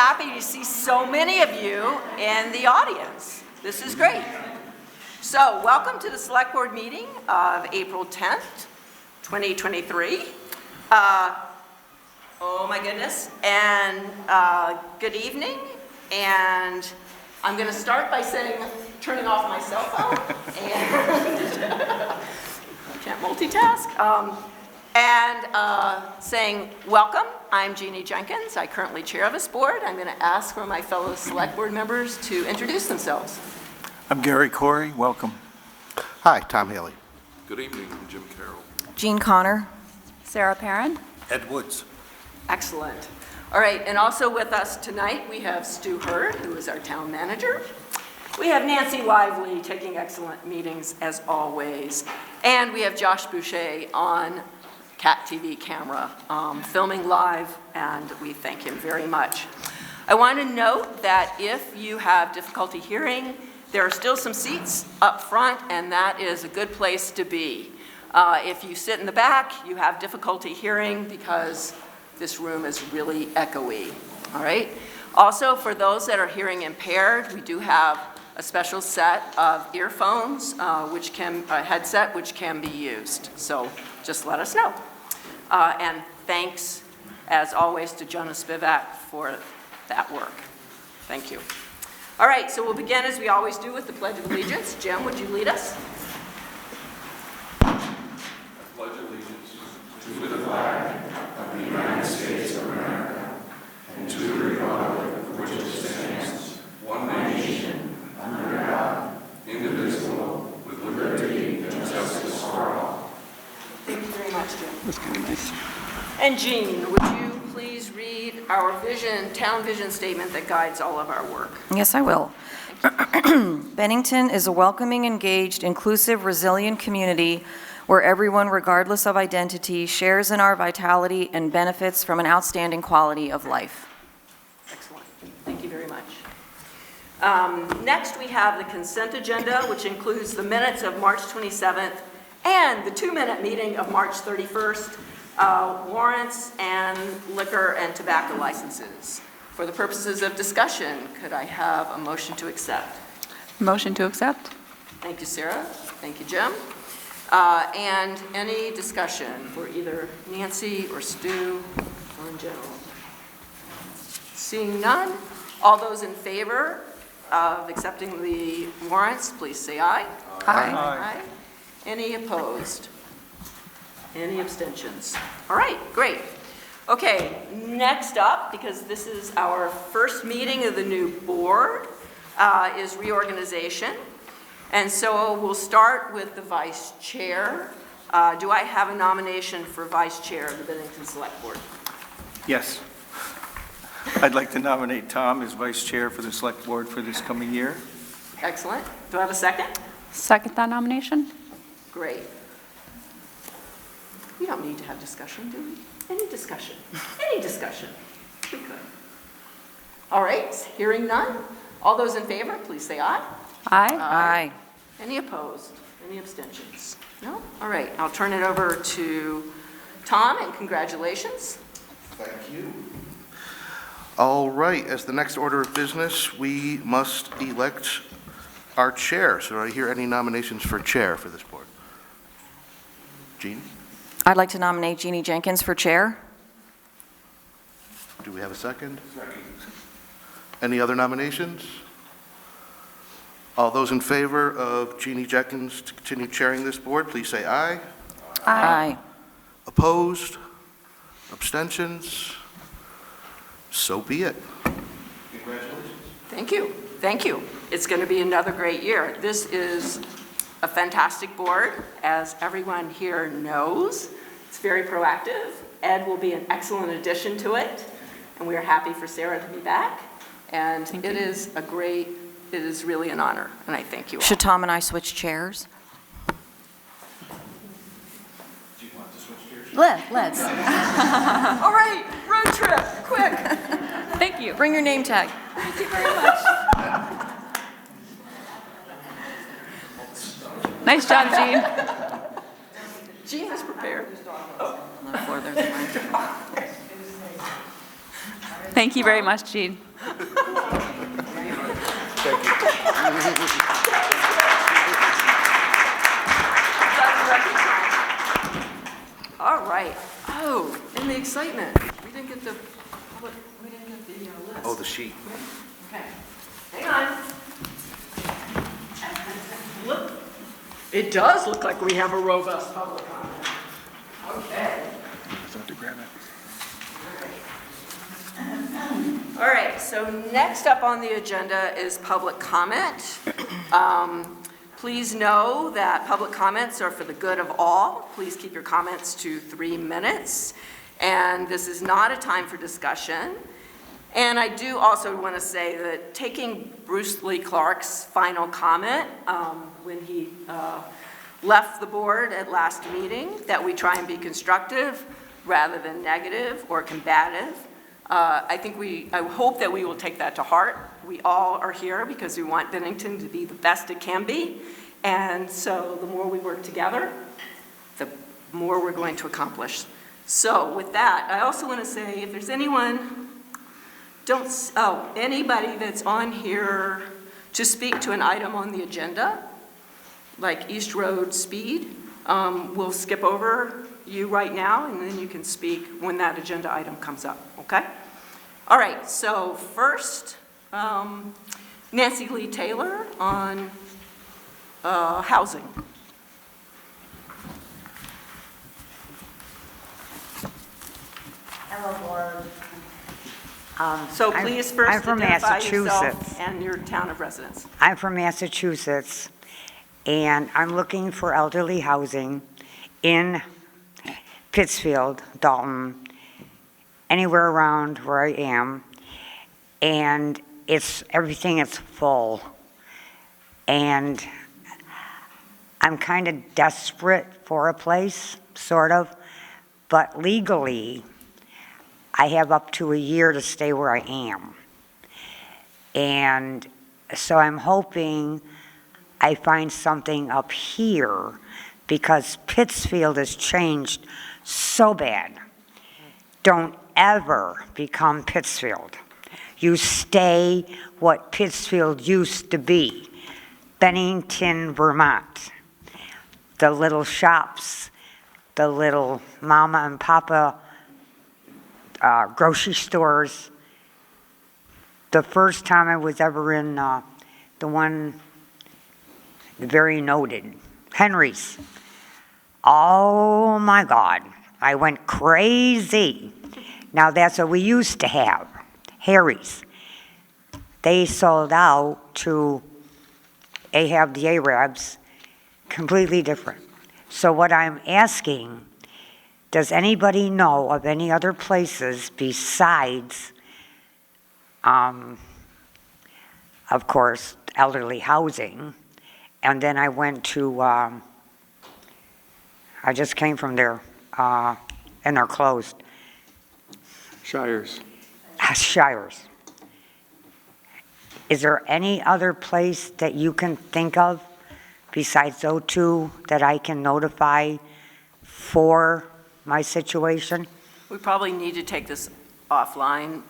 happy to see so many of you in the audience. This is great. So, welcome to the Select Board meeting of April 10th, 2023. Oh my goodness, and good evening. And I'm going to start by turning off my cell phone. And can't multitask. Saying welcome. I'm Jeannie Jenkins. I currently chair this board. I'm going to ask for my fellow select board members to introduce themselves. I'm Gary Corey. Welcome. Hi, Tom Haley. Good evening, I'm Jim Carroll. Jean Connor. Sarah Perrin. Ed Woods. Excellent. All right, and also with us tonight we have Stu Hurd, who is our town manager. We have Nancy Lively taking excellent meetings as always. And we have Josh Boucher on Cat TV camera, filming live, and we thank him very much. I want to note that if you have difficulty hearing, there are still some seats up front, and that is a good place to be. If you sit in the back, you have difficulty hearing because this room is really echoey, all right? Also, for those that are hearing impaired, we do have a special set of earphones, a headset, which can be used. So just let us know. And thanks, as always, to Jonah Spivak for that work. Thank you. All right, so we'll begin as we always do with the Pledge of Allegiance. Jim, would you lead us? I pledge allegiance to the flag of the United States of America and to the republic for which it stands, one nation, under God, indivisible, with liberty and justice for all. Thank you very much, Jim. That's kind of nice. And Jean, would you please read our town vision statement that guides all of our work? Yes, I will. Bennington is a welcoming, engaged, inclusive, resilient community where everyone, regardless of identity, shares in our vitality and benefits from an outstanding quality of life. Excellent. Thank you very much. Next, we have the consent agenda, which includes the minutes of March 27th and the 2-minute meeting of March 31st, warrants and liquor and tobacco licenses. For the purposes of discussion, could I have a motion to accept? Motion to accept. Thank you, Sarah. Thank you, Jim. And any discussion for either Nancy or Stu or in general? Seeing none, all those in favor of accepting the warrants, please say aye. Aye. Aye. Any opposed? Any abstentions? All right, great. Okay, next up, because this is our first meeting of the new board, is reorganization. And so we'll start with the vice chair. Do I have a nomination for vice chair of the Bennington Select Board? Yes. I'd like to nominate Tom as vice chair for the select board for this coming year. Excellent. Do I have a second? Second that nomination. Great. We don't need to have discussion, do we? Any discussion? Any discussion? We could. All right, hearing none. All those in favor, please say aye. Aye. Aye. Any opposed? Any abstentions? No? All right, I'll turn it over to Tom, and congratulations. Thank you. All right, as the next order of business, we must elect our chair. So do I hear any nominations for chair for this board? Jean? I'd like to nominate Jeannie Jenkins for chair. Do we have a second? Second. Any other nominations? All those in favor of Jeannie Jenkins to continue chairing this board, please say aye. Aye. Opposed? Abstentions? So be it. Congratulations. Thank you. Thank you. It's going to be another great year. This is a fantastic board, as everyone here knows. It's very proactive. Ed will be an excellent addition to it, and we are happy for Sarah to be back. And it is really an honor, and I thank you all. Should Tom and I switch chairs? Do you want to switch chairs? Let's. All right, road trip, quick. Thank you. Bring your name tag. Thank you very much. Nice job, Jean. Jean is prepared. On the floor, there's a mic. Thank you very much, Jean. All right. Oh, in the excitement, we didn't get the list. Oh, the sheet. Okay. Hang on. Look, it does look like we have a robust public comment. Okay. All right, so next up on the agenda is public comment. Please know that public comments are for the good of all. Please keep your comments to 3 minutes. And this is not a time for discussion. And I do also want to say that taking Bruce Lee Clark's final comment when he left the board at last meeting, that we try and be constructive rather than negative or combative. I hope that we will take that to heart. We all are here because we want Bennington to be the best it can be. And so the more we work together, the more we're going to accomplish. So with that, I also want to say if there's anyone, anybody that's on here to speak to an item on the agenda, like East Road speed, we'll skip over you right now, and then you can speak when that agenda item comes up, okay? All right, so first, Nancy Lee Taylor on housing. Hello, Board. So please first I'm from identify yourself Massachusetts. and your town of residence. I'm from Massachusetts, and I'm looking for elderly housing in Pittsfield, Dalton, anywhere around where I am, and everything is full. And I'm kind of desperate for a place, sort of, but legally, I have up to a year to stay where I am. And so I'm hoping I find something up here because Pittsfield has changed so bad. Don't ever become Pittsfield. You stay what Pittsfield used to be, Bennington, Vermont. The little shops, the little mama and papa grocery stores. The first time I was ever in the very noted, Henry's. Oh my God, I went crazy. Now that's what we used to have, Harry's. They sold out to Ahab the Arabs, completely different. So what I'm asking, does anybody know of any other places besides, of course, elderly housing? And then I went to, I just came from there, and they're closed. Shires. Shires. Is there any other place that you can think of besides O2 that I can notify for my situation? We probably need to take this offline,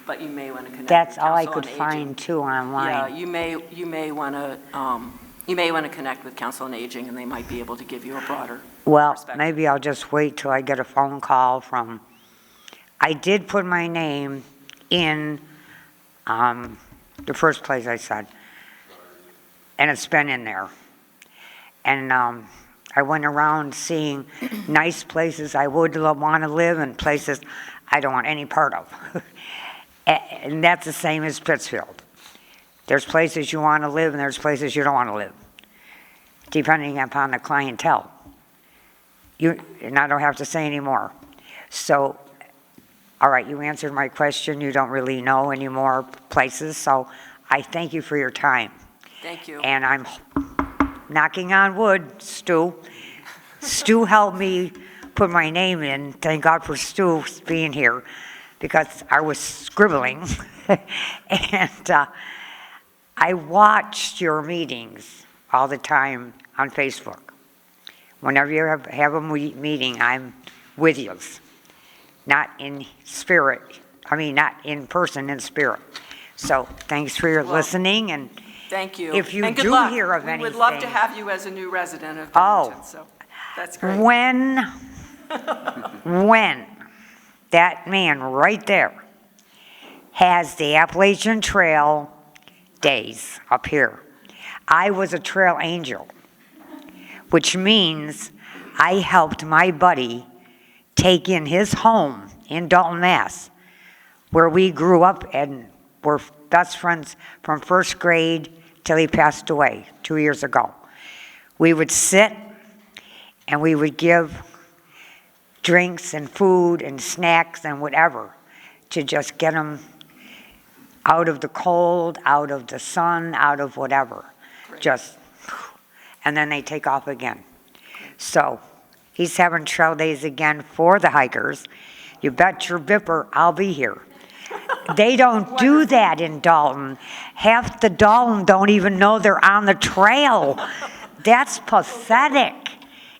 but you may want to connect That's with all I Council could on find Aging. too online. Yeah, you may want to connect with Council on Aging, and they might be able to give you a broader Well, perspective. maybe I'll just wait till I get a phone call from, I did put my name in the first place I said, and it's been in there. And I went around seeing nice places I would want to live and places I don't want any part of. And that's the same as Pittsfield. There's places you want to live and there's places you don't want to live, depending upon the clientele. And I don't have to say any more. So, all right, you answered my question. You don't really know any more places, so I thank you for your time. Thank you. And I'm knocking on wood, Stu. Stu helped me put my name in. Thank God for Stu being here, because I was scribbling. And I watched your meetings all the time on Facebook. Whenever you have a meeting, I'm with you. Not in spirit, I mean, not in person, in spirit. So thanks for your Well, listening, and Thank you. If you And good do luck. hear of We would love to anything- have you as a new resident of Oh. Bennington, so that's great. when that man right there has the Appalachian Trail days up here, I was a trail angel, which means I helped my buddy take in his home in Dalton, Mass, where we grew up and were best friends from first grade till he passed away 2 years ago. We would sit and we would give drinks and food and snacks and whatever to just get him out of the cold, out of the sun, out of whatever. Just, and then they take off again. So he's having trail days again for the hikers. You bet your bipper I'll be here. They don't do that in Dalton. Half the Dalton don't even know they're on the trail. That's pathetic.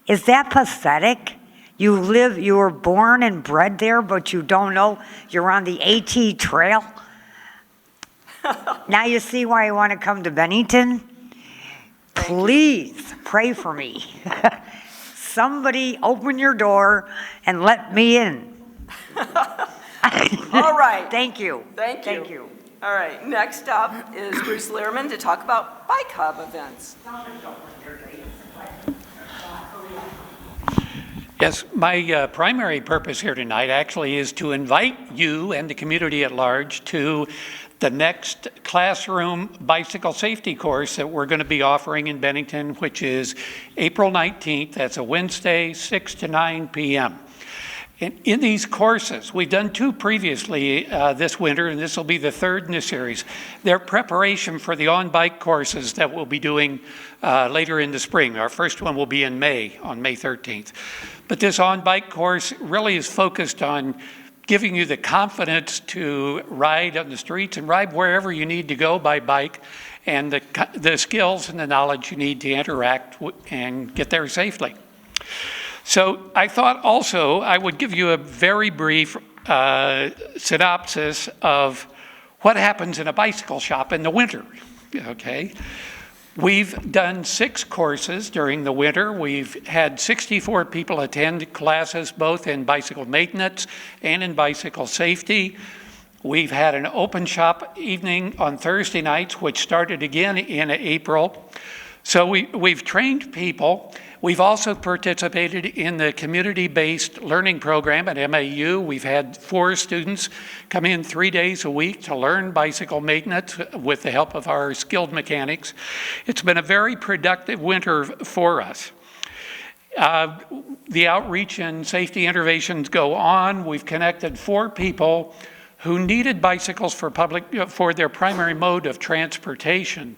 Is that pathetic? You were born and bred there, but you don't know you're on the AT trail? Now you see why I want to come to Bennington? Please pray for me. Somebody open your door and let me in. All right. Thank you. Thank you. Thank you. All right, next up is Bruce Lehrman to talk about Bike Hub events. Yes, my primary purpose here tonight actually is to invite you and the community at large to the next classroom bicycle safety course that we're going to be offering in Bennington, which is April 19th. That's a Wednesday, 6 to 9 p.m. In these courses, we've done 2 previously this winter, and this will be the 3rd in the series. They're preparation for the on-bike courses that we'll be doing later in the spring. Our first one will be in May, on May 13th. But this on-bike course really is focused on giving you the confidence to ride on the streets and ride wherever you need to go by bike, and the skills and the knowledge you need to interact and get there safely. So I thought also I would give you a very brief synopsis of what happens in a bicycle shop in the winter, okay? We've done 6 courses during the winter. We've had 64 people attend classes both in bicycle maintenance and in bicycle safety. We've had an open shop evening on Thursday nights, which started again in April. So we've trained people. We've also participated in the community-based learning program at MAU. We've had 4 students come in 3 days a week to learn bicycle maintenance with the help of our skilled mechanics. It's been a very productive winter for us. The outreach and safety interventions go on. We've connected 4 people who needed bicycles for their primary mode of transportation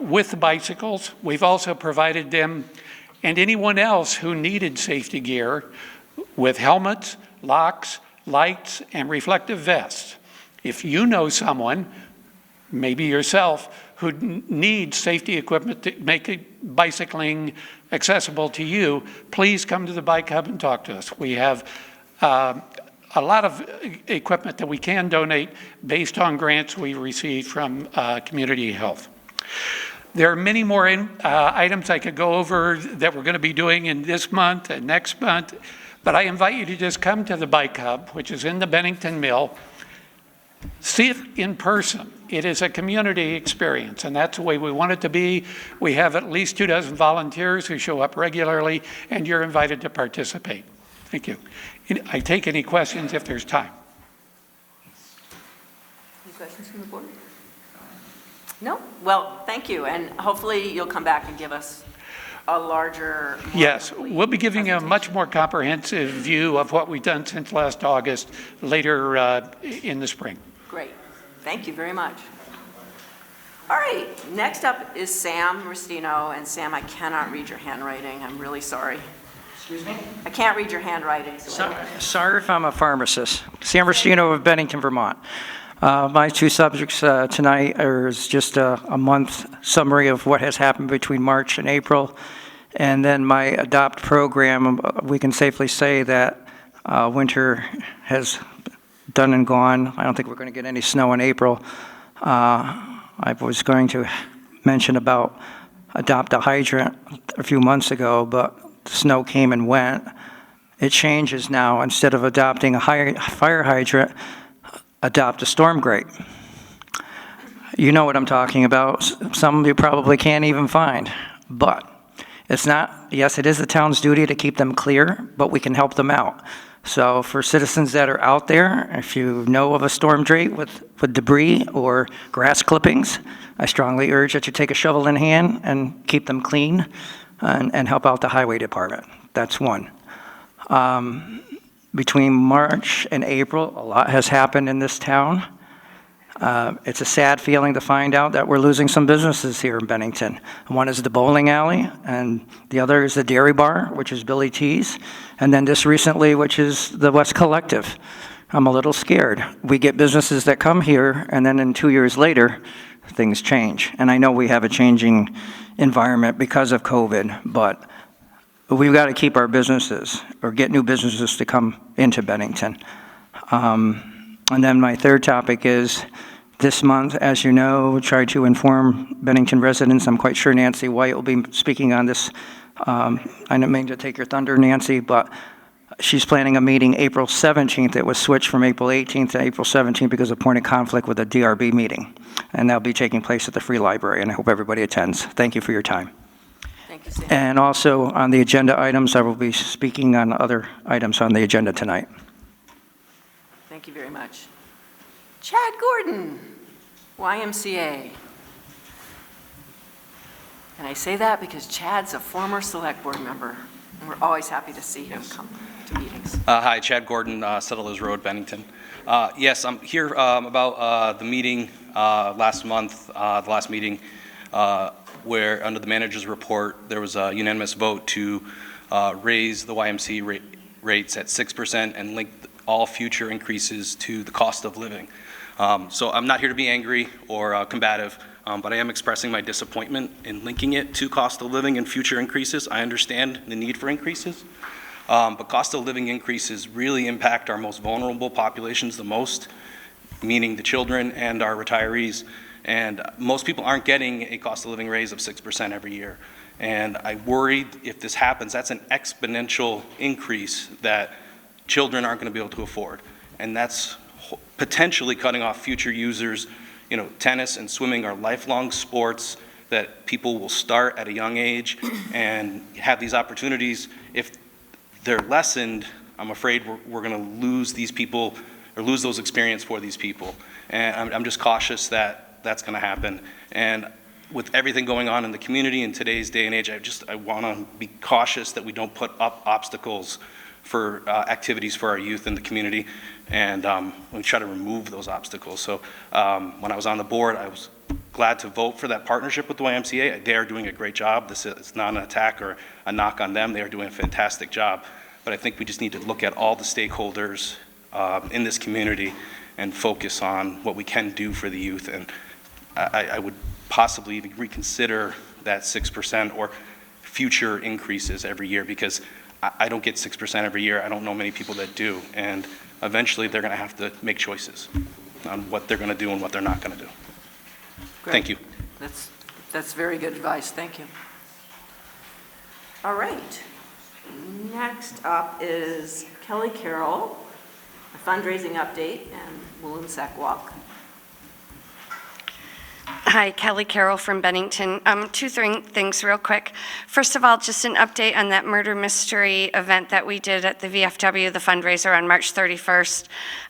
with bicycles. We've also provided them and anyone else who needed safety gear with helmets, locks, lights, and reflective vests. If you know someone, maybe yourself, who needs safety equipment to make bicycling accessible to you, please come to the Bike Hub and talk to us. We have a lot of equipment that we can donate based on grants we receive from Community Health. There are many more items I could go over that we're going to be doing in this month and next month, but I invite you to just come to the Bike Hub, which is in the Bennington Mill. See it in person. It is a community experience, and that's the way we want it to be. We have at least 24 volunteers who show up regularly, and you're invited to participate. Thank you. I take any questions if there's time. Any questions from the board? No? Well, thank you, and hopefully you'll come back and give us a larger... Yes, we'll be giving a much more comprehensive view of what we've done since last August later in the spring. Great. Thank you very much. All right, next up is Sam Rustino, and Sam, I cannot read your handwriting. I'm really sorry. Excuse me? I can't read your handwriting. Sorry if I'm a pharmacist. Sam Rustino of Bennington, Vermont. My 2 subjects tonight is just a month summary of what has happened between March and April. And then my ADOPT program, we can safely say that winter has done and gone. I don't think we're going to get any snow in April. I was going to mention about adopt a hydrant a few months ago, but the snow came and went. It changes now. Instead of adopting a fire hydrant, adopt a storm grate. You know what I'm talking about. Some you probably can't even find. But it's not, yes, it is the town's duty to keep them clear, but we can help them out. So for citizens that are out there, if you know of a storm drain with debris or grass clippings, I strongly urge that you take a shovel in hand and keep them clean and help out the highway department. That's one. Between March and April, a lot has happened in this town. It's a sad feeling to find out that we're losing some businesses here in Bennington. One is the bowling alley, and the other is the dairy bar, which is Billy T's, and then this recently, which is the West Collective. I'm a little scared. We get businesses that come here, and then 2 years later, things change. And I know we have a changing environment because of COVID, but we've got to keep our businesses, or get new businesses to come into Bennington. And then my third topic is, this month, as you know, try to inform Bennington residents. I'm quite sure Nancy White will be speaking on this. I didn't mean to take your thunder, Nancy, but she's planning a meeting April 17th. It was switched from April 18th to April 17th because of point of conflict with a DRB meeting. And that'll be taking place at the Free Library, and I hope everybody attends. Thank you for your time. Thank you, Sam. And also on the agenda items, I will be speaking on other items on the agenda tonight. Thank you very much. Chad Gordon, YMCA. And I say that because Chad's a former select board member, and we're always happy to see him come to meetings. Hi, Chad Gordon, Settlers Road, Bennington. Yes, I'm here about the meeting last month, the last meeting, where under the manager's report, there was a unanimous vote to raise the YMCA rates at 6% and link all future increases to the cost of living. So I'm not here to be angry or combative, but I am expressing my disappointment in linking it to cost of living and future increases. I understand the need for increases, but cost of living increases really impact our most vulnerable populations the most, meaning the children and our retirees. And most people aren't getting a cost of living raise of 6% every year. And I worry if this happens, that's an exponential increase that children aren't going to be able to afford. And that's potentially cutting off future users. You know, tennis and swimming are lifelong sports that people will start at a young age and have these opportunities. If they're lessened, I'm afraid we're going to lose these people or lose those experiences for these people. And I'm just cautious that that's going to happen. And with everything going on in the community in today's day and age, I want to be cautious that we don't put up obstacles for activities for our youth in the community, and we try to remove those obstacles. So when I was on the board, I was glad to vote for that partnership with the YMCA. They are doing a great job. This is not an attack or a knock on them. They are doing a fantastic job. But I think we just need to look at all the stakeholders in this community and focus on what we can do for the youth. And I would possibly reconsider that 6% or future increases every year, because I don't get 6% every year. I don't know many people that do. And eventually they're going to have to make choices on what they're going to do and what they're not going to do. Great. Thank you. That's very good advice. Thank you. All right. Next up is Kelly Carroll, a fundraising update and Woolumsac Walk. Hi, Kelly Carroll from Bennington. Two things real quick. First of all, just an update on that murder mystery event that we did at the VFW, the fundraiser on March 31st.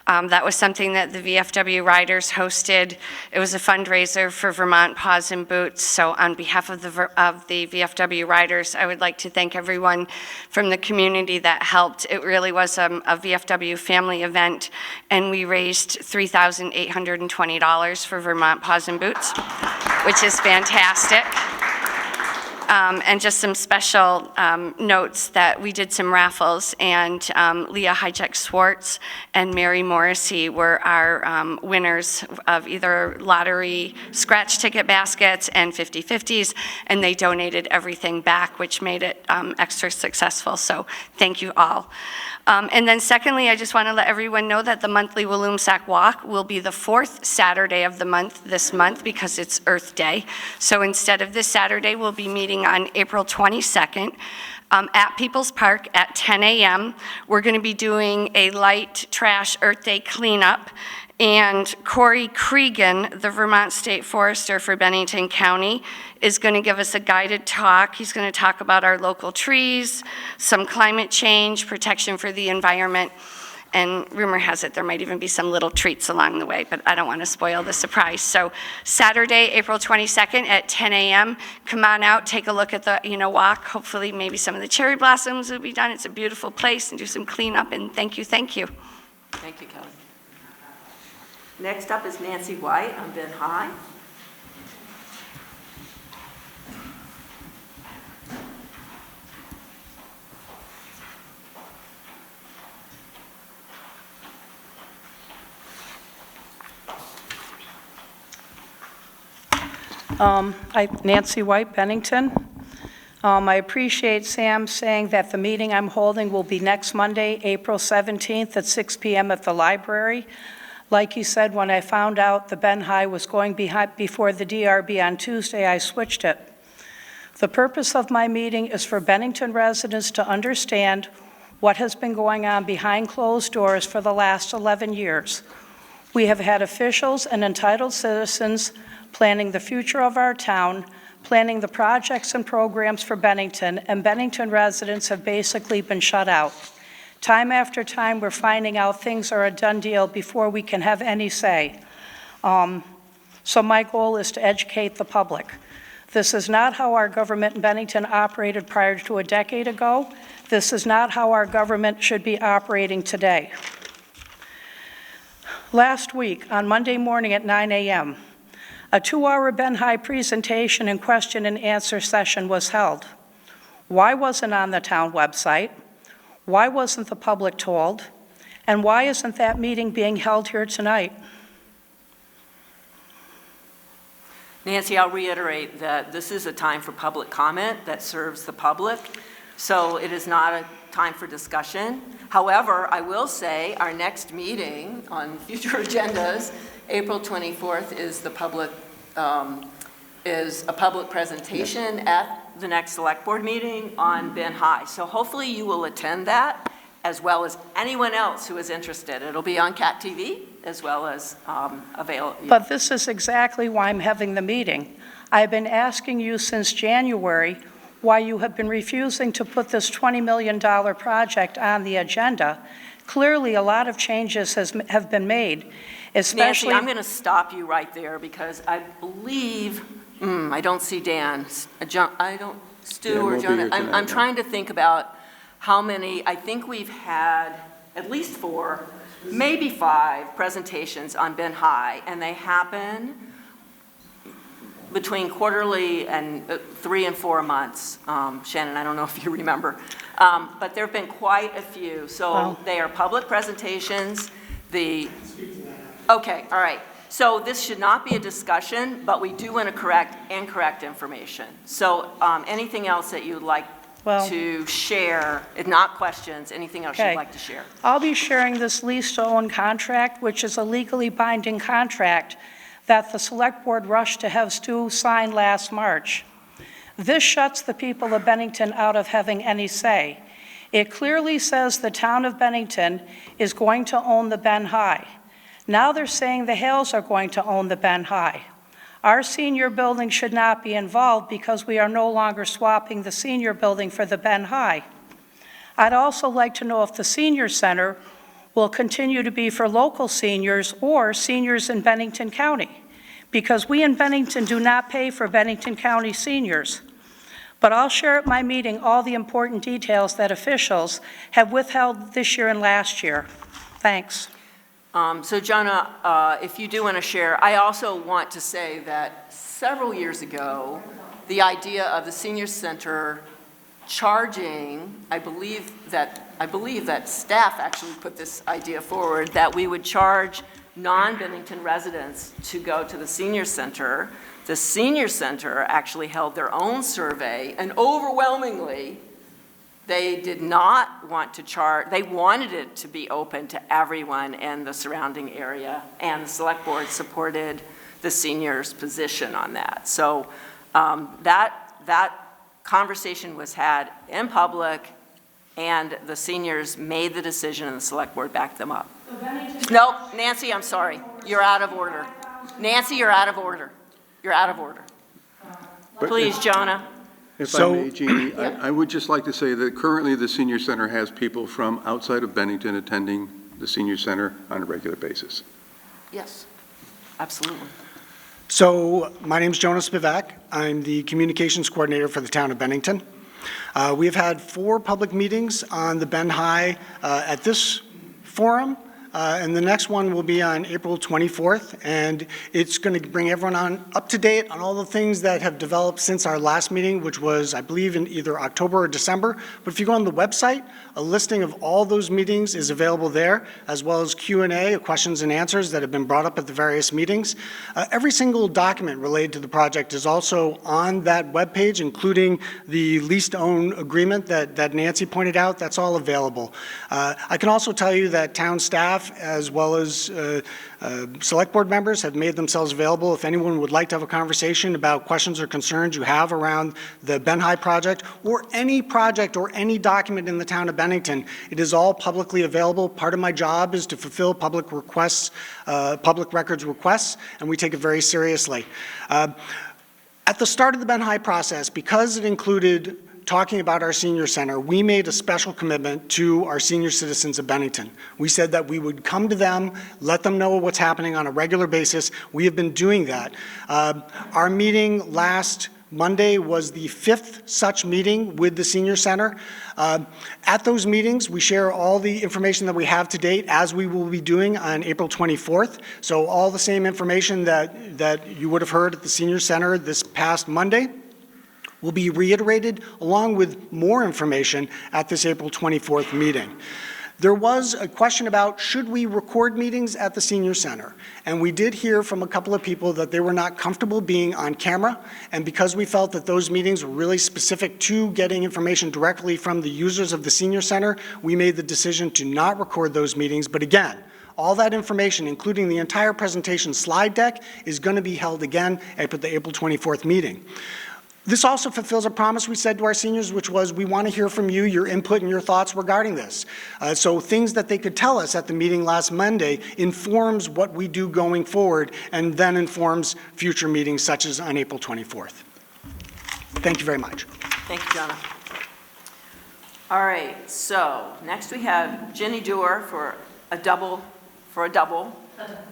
That was something that the VFW Riders hosted. It was a fundraiser for Vermont Paws and Boots. So on behalf of the VFW Riders, I would like to thank everyone from the community that helped. It really was a VFW family event, and we raised $3,820 for Vermont Paws and Boots, which is fantastic. And just some special notes that we did some raffles, and Leah Hijack Swartz and Mary Morrissey were our winners of either lottery scratch ticket baskets and 50/50s, and they donated everything back, which made it extra successful. So thank you all. And then secondly, I just want to let everyone know that the monthly Walloomsac Walk will be the 4th Saturday of the month this month because it's Earth Day. So instead of this Saturday, we'll be meeting on April 22nd at People's Park at 10 a.m. We're going to be doing a light trash Earth Day cleanup. And Corey Cregan, the Vermont State Forester for Bennington County, is going to give us a guided talk. He's going to talk about our local trees, some climate change, protection for the environment, and rumor has it there might even be some little treats along the way, but I don't want to spoil the surprise. So Saturday, April 22nd at 10 a.m., come on out, take a look at the, walk. Hopefully maybe some of the cherry blossoms will be done. It's a beautiful place, and do some cleanup, and thank you, thank you. Thank you, Kelly. Next up is Nancy White on Ben High. Nancy White, Bennington. I appreciate Sam saying that the meeting I'm holding will be next Monday, April 17th at 6 p.m. at the library. Like he said, when I found out the Ben High was going before the DRB on Tuesday, I switched it. The purpose of my meeting is for Bennington residents to understand what has been going on behind closed doors for the last 11 years. We have had officials and entitled citizens planning the future of our town, planning the projects and programs for Bennington, and Bennington residents have basically been shut out. Time after time, we're finding out things are a done deal before we can have any say. So my goal is to educate the public. This is not how our government in Bennington operated prior to a decade ago. This is not how our government should be operating today. Last week, on Monday morning at 9 a.m., a 2-hour Ben High presentation and question and answer session was held. Why wasn't it on the town website? Why wasn't the public told? And why isn't that meeting being held here tonight? Nancy, I'll reiterate that this is a time for public comment that serves the public, so it is not a time for discussion. However, I will say our next meeting on future agendas, April 24th, is a public presentation at the next select board meeting on Ben High. So hopefully you will attend that, as well as anyone else who is interested. It'll be on CAT TV as well as available. But this is exactly why I'm having the meeting. I've been asking you since January why you have been refusing to put this $20 million project on the agenda. Clearly, a lot of changes have been made, especially... Nancy, I'm going to stop you right there because I believe, I don't see Dan. Stu or Jonah. I'm trying to think about how many, I think we've had at least 4, maybe 5 presentations on Ben High, and they happen between quarterly and 3 and 4 months. Shannon, I don't know if you remember. But there have been quite a few. So they are public presentations. Okay, all right. So this should not be a discussion, but we do want to correct incorrect information. So anything else that you'd like to share, if not questions, anything else you'd like to share? I'll be sharing this lease-to-own contract, which is a legally binding contract that the Select Board rushed to have Stu sign last March. This shuts the people of Bennington out of having any say. It clearly says the town of Bennington is going to own the Ben High. Now they're saying the Hales are going to own the Ben High. Our senior building should not be involved because we are no longer swapping the senior building for the Ben High. I'd also like to know if the senior center will continue to be for local seniors or seniors in Bennington County, because we in Bennington do not pay for Bennington County seniors. But I'll share at my meeting all the important details that officials have withheld this year and last year. Thanks. So Jonah, if you do want to share, I also want to say that several years ago, the idea of the senior center charging, I believe that staff actually put this idea forward, that we would charge non-Bennington residents to go to the senior center. The senior center actually held their own survey, and overwhelmingly, They did not want to charge, they wanted it to be open to everyone in the surrounding area, and the select board supported the seniors' position on that. So that conversation was had in public, and the seniors made the decision, and the select board backed them up. No, Nancy, I'm sorry. You're out of order. Nancy, you're out of order. You're out of order. Please, Jonah. If I may, Jeannie, I would just like to say that currently the senior center has people from outside of Bennington attending the senior center on a regular basis. Yes, absolutely. So my name's Jonah Spivak. I'm the communications coordinator for the town of Bennington. We have had 4 public meetings on the Ben High at this forum. And the next one will be on April 24th, and it's going to bring everyone up to date on all the things that have developed since our last meeting, which was, I believe, in either October or December. But if you go on the website, a listing of all those meetings is available there, as well as Q&A, questions and answers that have been brought up at the various meetings. Every single document related to the project is also on that webpage, including the lease-to-own agreement that Nancy pointed out. That's all available. I can also tell you that town staff, as well as select board members, have made themselves available if anyone would like to have a conversation about questions or concerns you have around the Ben High project or any document in the town of Bennington. It is all publicly available. Part of my job is to fulfill public requests, public records requests, and we take it very seriously. At the start of the Ben High process, because it included talking about our senior center, we made a special commitment to our senior citizens of Bennington. We said that we would come to them, let them know what's happening on a regular basis. We have been doing that. Our meeting last Monday was the 5th such meeting with the senior center. At those meetings, we share all the information that we have to date, as we will be doing on April 24th. So all the same information that you would have heard at the senior center this past Monday will be reiterated along with more information at this April 24th meeting. There was a question about, should we record meetings at the senior center? And we did hear from a couple of people that they were not comfortable being on camera, and because we felt that those meetings were really specific to getting information directly from the users of the senior center, we made the decision to not record those meetings. But again, all that information, including the entire presentation slide deck, is going to be held again at the April 24th meeting. This also fulfills a promise we said to our seniors, which was, we want to hear from you, your input and your thoughts regarding this. So things that they could tell us at the meeting last Monday informs what we do going forward, and then informs future meetings such as on April 24th. Thank you very much. Thank you, Jonah. All right, so next we have Jenny Dewar for a double,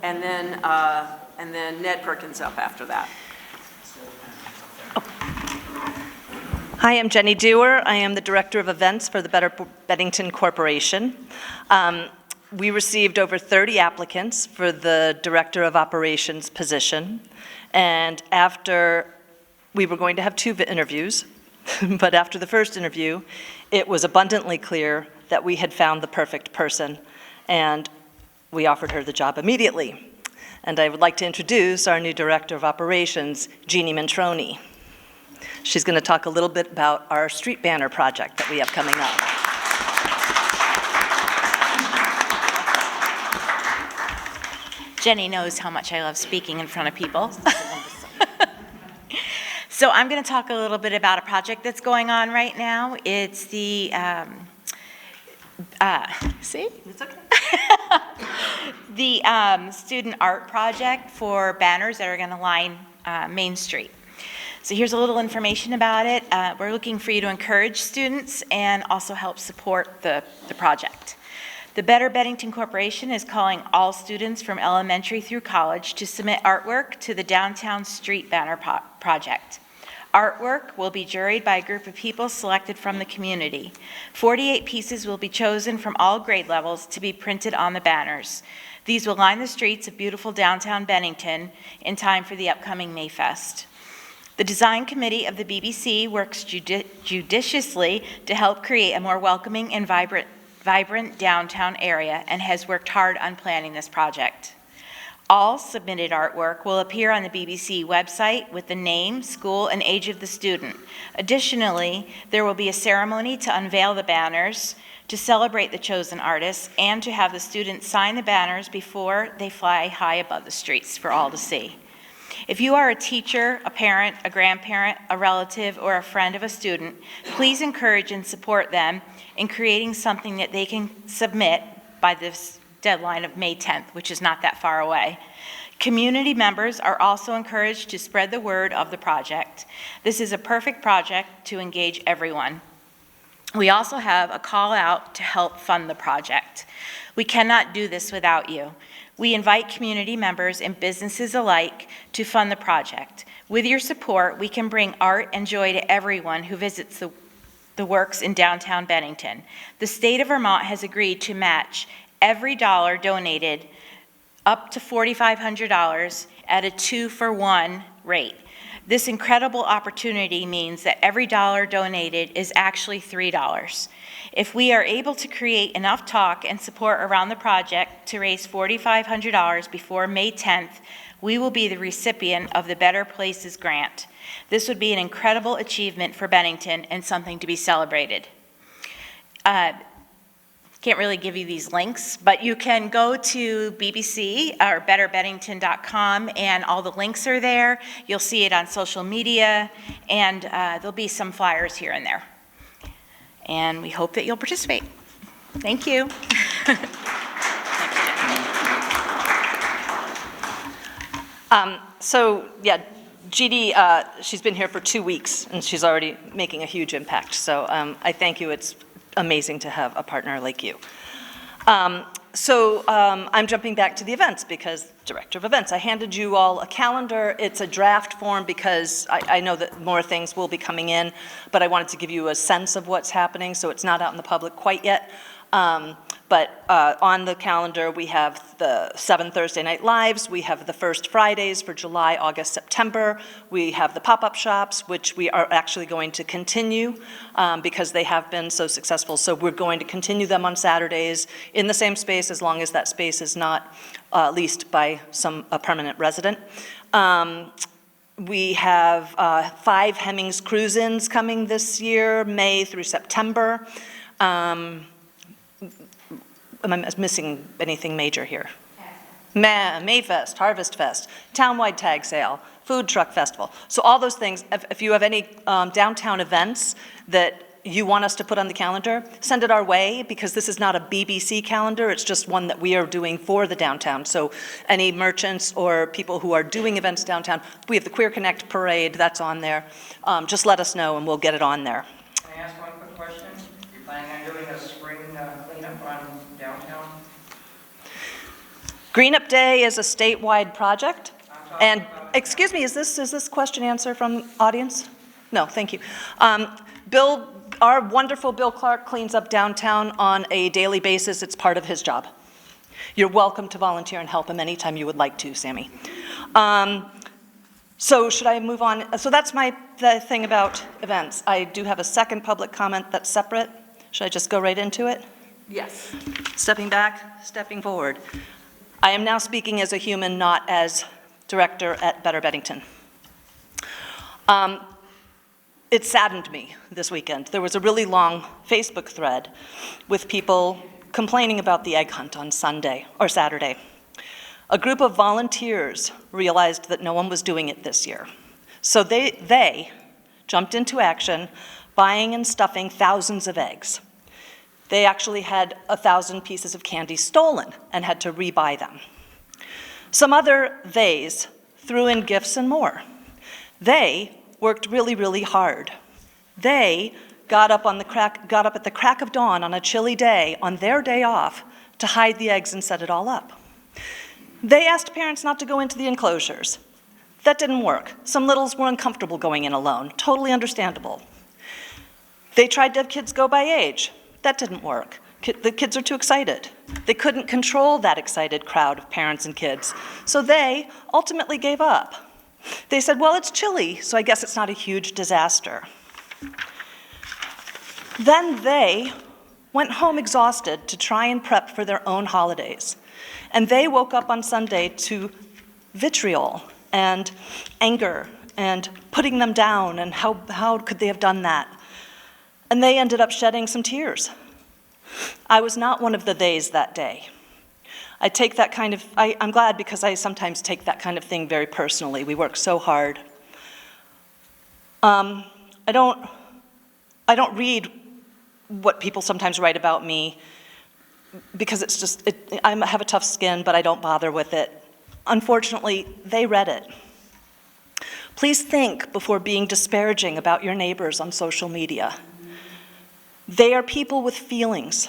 and then Ned Perkins up after that. Hi, I'm Jenny Dewar. I am the Director of Events for the Better Bennington Corporation. We received over 30 applicants for the Director of Operations position, and we were going to have 2 interviews, but after the first interview, it was abundantly clear that we had found the perfect person, and we offered her the job immediately. And I would like to introduce our new Director of Operations, Jeannie Mantroni. She's going to talk a little bit about our street banner project that we have coming up. Jenny knows how much I love speaking in front of people. So I'm going to talk a little bit about a project that's going on right now. It's the, see? It's okay. The student art project for banners that are going to line Main Street. So here's a little information about it. We're looking for you to encourage students and also help support the project. The Better Bennington Corporation is calling all students from elementary through college to submit artwork to the Downtown Street Banner project. Artwork will be juried by a group of people selected from the community. 48 pieces will be chosen from all grade levels to be printed on the banners. These will line the streets of beautiful downtown Bennington in time for the upcoming Mayfest. The design committee of the BBC works judiciously to help create a more welcoming and vibrant downtown area and has worked hard on planning this project. All submitted artwork will appear on the BBC website with the name, school, and age of the student. Additionally, there will be a ceremony to unveil the banners, to celebrate the chosen artists, and to have the students sign the banners before they fly high above the streets for all to see. If you are a teacher, a parent, a grandparent, a relative, or a friend of a student, please encourage and support them in creating something that they can submit by this deadline of May 10th, which is not that far away. Community members are also encouraged to spread the word of the project. This is a perfect project to engage everyone. We also have a call out to help fund the project. We cannot do this without you. We invite community members and businesses alike to fund the project. With your support, we can bring art and joy to everyone who visits the works in downtown Bennington. The state of Vermont has agreed to match every dollar donated up to $4,500 at a 2-for-1 rate. This incredible opportunity means that every dollar donated is actually $3. If we are able to create enough talk and support around the project to raise $4,500 before May 10th, we will be the recipient of the Better Places Grant. This would be an incredible achievement for Bennington and something to be celebrated. Can't really give you these links, but you can go to BBC or betterbennington.com and all the links are there. You'll see it on social media, and there'll be some flyers here and there. And we hope that you'll participate. Thank you. Jeannie, she's been here for 2 weeks, and she's already making a huge impact. So I thank you. It's amazing to have a partner like you. I'm jumping back to the events because Director of Events, I handed you all a calendar. It's a draft form because I know that more things will be coming in, but I wanted to give you a sense of what's happening, so it's not out in the public quite yet. But on the calendar, we have the 7 Thursday Night Lives, we have the first Fridays for July, August, September, we have the pop-up shops, which we are actually going to continue because they have been so successful. So we're going to continue them on Saturdays in the same space as long as that space is not leased by a permanent resident. We have 5 Hemmings cruise-ins coming this year, May through September. Am I missing anything major here? Mayfest, Harvest Fest, Townwide Tag Sale, Food Truck Festival. So all those things, if you have any downtown events that you want us to put on the calendar, send it our way because this is not a BBC calendar, it's just one that we are doing for the downtown. So any merchants or people who are doing events downtown, we have the Queer Connect Parade, that's on there. Just let us know and we'll get it on there. Can I ask one quick question? You're planning on doing a spring cleanup on downtown? Green Up Day is a statewide project. And, excuse me, is this question answer from audience? No, thank you. Our wonderful Bill Clark cleans up downtown on a daily basis. It's part of his job. You're welcome to volunteer and help him anytime you would like to, Sammy. So should I move on? So that's the thing about events. I do have a second public comment that's separate. Should I just go right into it? Yes. Stepping back, stepping forward. I am now speaking as a human, not as director at Better Bennington. It saddened me this weekend. There was a really long Facebook thread with people complaining about the egg hunt on Sunday or Saturday. A group of volunteers realized that no one was doing it this year. So they jumped into action, buying and stuffing thousands of eggs. They actually had 1,000 pieces of candy stolen and had to rebuy them. Some other theys threw in gifts and more. They worked really, really hard. They got up at the crack of dawn on a chilly day, on their day off, to hide the eggs and set it all up. They asked parents not to go into the enclosures. That didn't work. Some littles were uncomfortable going in alone. Totally understandable. They tried to have kids go by age. That didn't work. The kids are too excited. They couldn't control that excited crowd of parents and kids. So they ultimately gave up. They said, well, it's chilly, so I guess it's not a huge disaster. Then they went home exhausted to try and prep for their own holidays. And they woke up on Sunday to vitriol and anger and putting them down, and how could they have done that? And they ended up shedding some tears. I was not one of the theys that day. I take that kind of, I'm glad, because I sometimes take that kind of thing very personally. We work so hard. I don't read what people sometimes write about me because it's just, I have a tough skin, but I don't bother with it. Unfortunately, they read it. Please think before being disparaging about your neighbors on social media. They are people with feelings.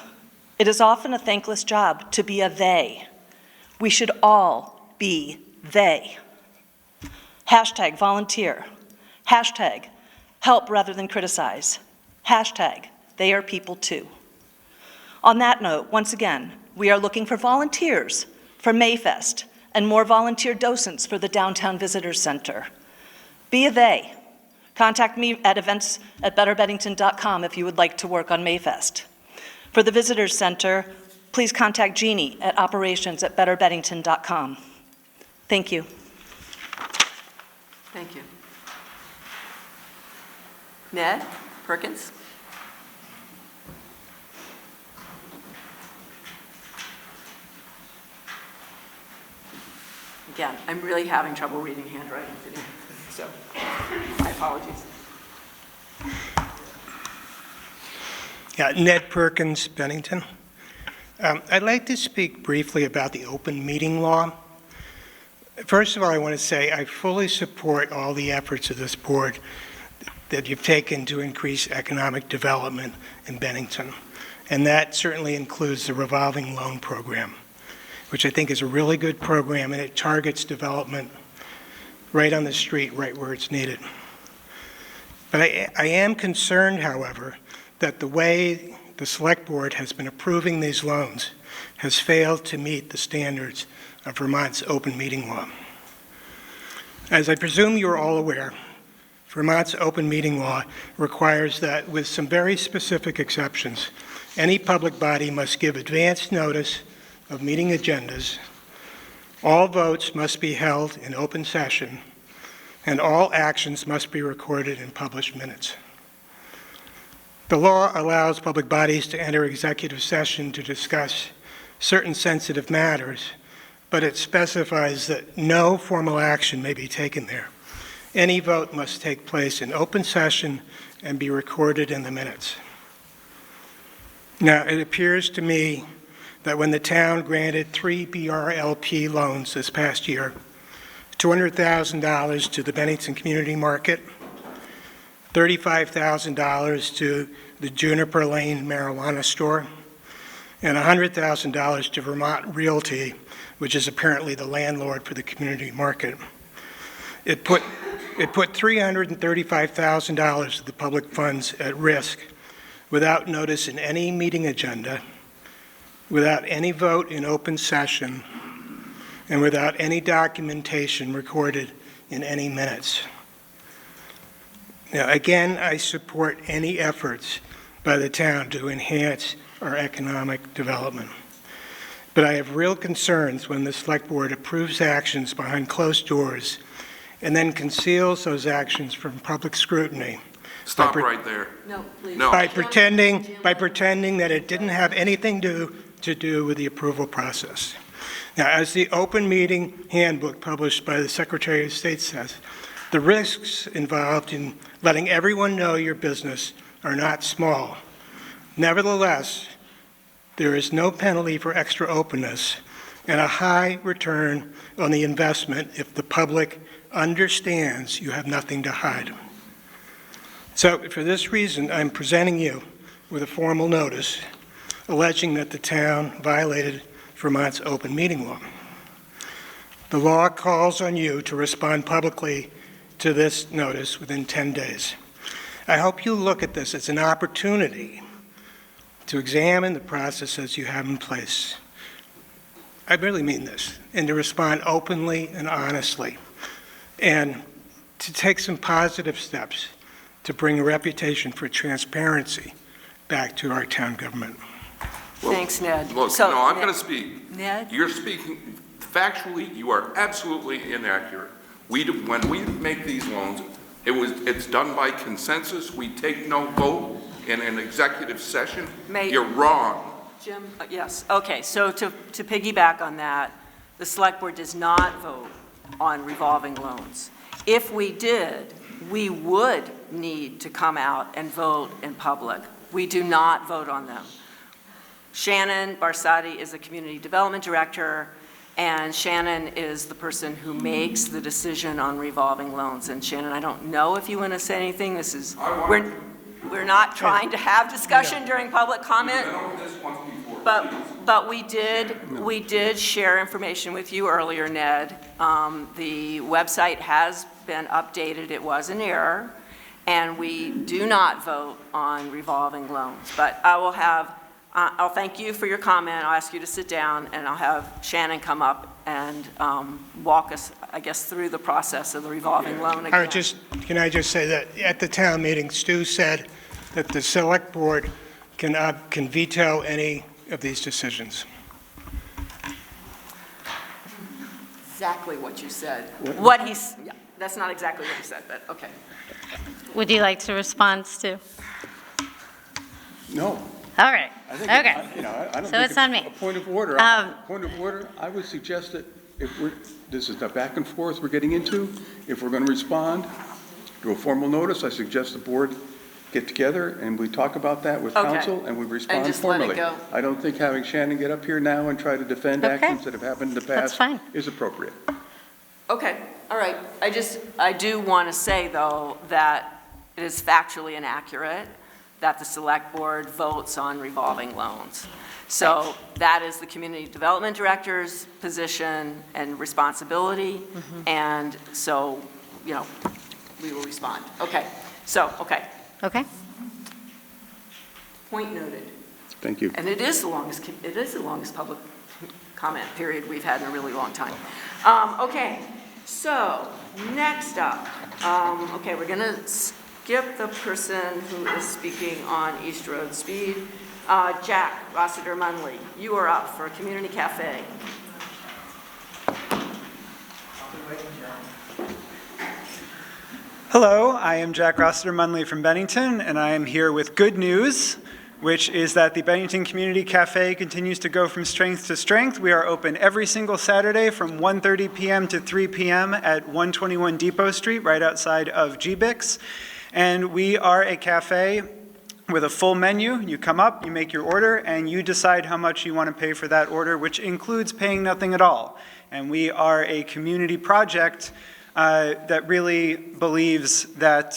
It is often a thankless job to be a they. We should all be they. Hashtag volunteer. Hashtag help rather than criticize. Hashtag they are people too. On that note, once again, we are looking for volunteers for Mayfest and more volunteer docents for the Downtown Visitors Center. Be a they. Contact me at events@betterbennington.com if you would like to work on Mayfest. For the Visitors Center, please contact Jeannie at operations@betterbennington.com. Thank you. Thank you. Ned Perkins? Again, I'm really having trouble reading handwriting today, so my apologies. Yeah, Ned Perkins, Bennington. I'd like to speak briefly about the open meeting law. First of all, I want to say I fully support all the efforts of this board that you've taken to increase economic development in Bennington. And that certainly includes the revolving loan program, which I think is a really good program, and it targets development right on the street, right where it's needed. But I am concerned, however, that the way the Select Board has been approving these loans has failed to meet the standards of Vermont's open meeting law. As I presume you're all aware, Vermont's open meeting law requires that, with some very specific exceptions, any public body must give advance notice of meeting agendas, all votes must be held in open session, and all actions must be recorded in published minutes. The law allows public bodies to enter executive session to discuss certain sensitive matters, but it specifies that no formal action may be taken there. Any vote must take place in open session and be recorded in the minutes. Now, it appears to me that when the town granted 3 BRLP loans this past year, $200,000 to the Bennington Community Market, $35,000 to the Juniper Lane marijuana store, and $100,000 to Vermont Realty, which is apparently the landlord for the community market. It put $335,000 of the public funds at risk without notice in any meeting agenda, without any vote in open session, and without any documentation recorded in any minutes. Now, again, I support any efforts by the town to enhance our economic development. But I have real concerns when the Select Board approves actions behind closed doors and then conceals those actions from public scrutiny. Stop right there. No, please. No. By pretending that it didn't have anything to do with the approval process. Now, as the open meeting handbook published by the Secretary of State says, the risks involved in letting everyone know your business are not small. Nevertheless, there is no penalty for extra openness and a high return on the investment if the public understands you have nothing to hide. So for this reason, I'm presenting you with a formal notice alleging that the town violated Vermont's open meeting law. The law calls on you to respond publicly to this notice within 10 days. I hope you look at this as an opportunity to examine the processes you have in place. I really mean this, and to respond openly and honestly, and to take some positive steps to bring a reputation for transparency back to our town government. Thanks, Ned. Look, So, no, I'm Ned- going to speak. Ned? You're speaking, factually, you are absolutely inaccurate. When we make these loans, it's done by consensus. We take no vote in an executive session. You're wrong. Jim, yes, okay, so to piggyback on that, the select board does not vote on revolving loans. If we did, we would need to come out and vote in public. We do not vote on them. Shannon Barsati is the community development director, and Shannon is the person who makes the decision on revolving loans. And Shannon, I don't know if you want to say anything. This is, we're not trying to have discussion during public comment. But we did share information with you earlier, Ned. The website has been updated. It was an error, and we do not vote on revolving loans. But I will have, I'll thank you for your comment. I'll ask you to sit down, and I'll have Shannon come up and walk us, I guess, through the process of the revolving loan again. Can I just say that at the town meeting, Stu said that the select board can veto any of these decisions. Exactly what you said. Yeah, that's not exactly what you said, but okay. Would you like to respond, Stu? No. All right. I think, Okay. I don't So think it's on me. A point of order. Point of order, I would suggest that if this is the back and forth we're getting into, if we're going to respond to a formal notice, I suggest the board get together and we talk about that with council and we respond just let it formally. go. I don't think having Shannon get up here now and try to defend actions that have happened in the past is appropriate. Okay, all right. I do want to say, though, that it is factually inaccurate that the select board votes on revolving loans. So that is the community development director's position and responsibility. And so, we will respond. Okay, okay. Okay. Point noted. Thank you. And it is the longest public comment period we've had in a really long time. Okay, so next up, we're going to skip the person who is speaking on East Road Speed. Jack Rossiter-Munley, you are up for a community cafe. Hello, I am Jack Rossiter-Munley from Bennington, and I am here with good news, which is that the Bennington Community Cafe continues to go from strength to strength. We are open every single Saturday from 1:30 p.m. to 3 p.m. at 121 Depot Street, right outside of GBIX. And we are a cafe with a full menu. You come up, you make your order, and you decide how much you want to pay for that order, which includes paying nothing at all. And we are a community project that really believes that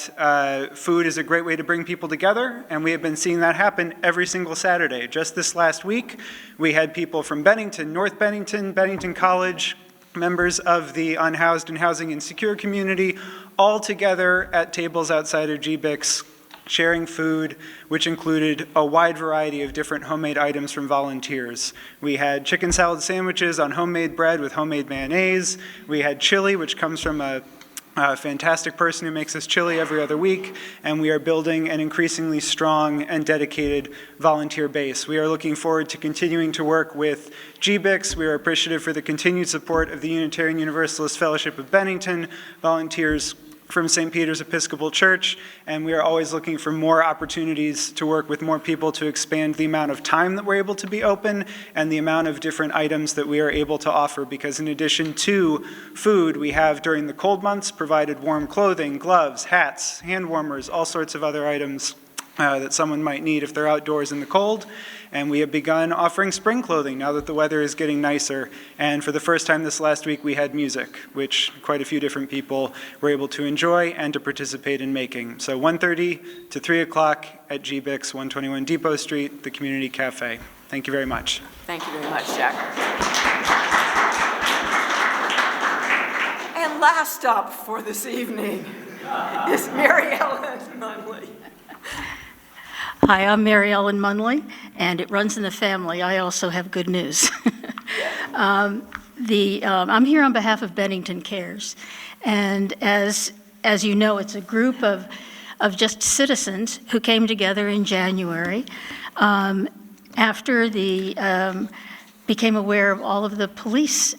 food is a great way to bring people together, and we have been seeing that happen every single Saturday. Just this last week, we had people from Bennington, North Bennington, Bennington College, members of the unhoused and housing insecure community, all together at tables outside of GBIX, sharing food, which included a wide variety of different homemade items from volunteers. We had chicken salad sandwiches on homemade bread with homemade mayonnaise. We had chili, which comes from a fantastic person who makes us chili every other week, and we are building an increasingly strong and dedicated volunteer base. We are looking forward to continuing to work with GBIX. We are appreciative for the continued support of the Unitarian Universalist Fellowship of Bennington, volunteers from St. Peter's Episcopal Church, and we are always looking for more opportunities to work with more people to expand the amount of time that we're able to be open and the amount of different items that we are able to offer, because in addition to food, we have during the cold months provided warm clothing, gloves, hats, hand warmers, all sorts of other items that someone might need if they're outdoors in the cold. And we have begun offering spring clothing now that the weather is getting nicer. And for the first time this last week, we had music, which quite a few different people were able to enjoy and to participate in making. So 1:30 to 3 o'clock at GBIX, 121 Depot Street, the Community Cafe. Thank you very much. Thank you very much, Jack. And last up for this evening is Mary Ellen Munley. Hi, I'm Mary Ellen Munley, and it runs in the family. I also have good news. I'm here on behalf of Bennington Cares, and as you know, it's a group of just citizens who came together in January after the, became aware of all of the police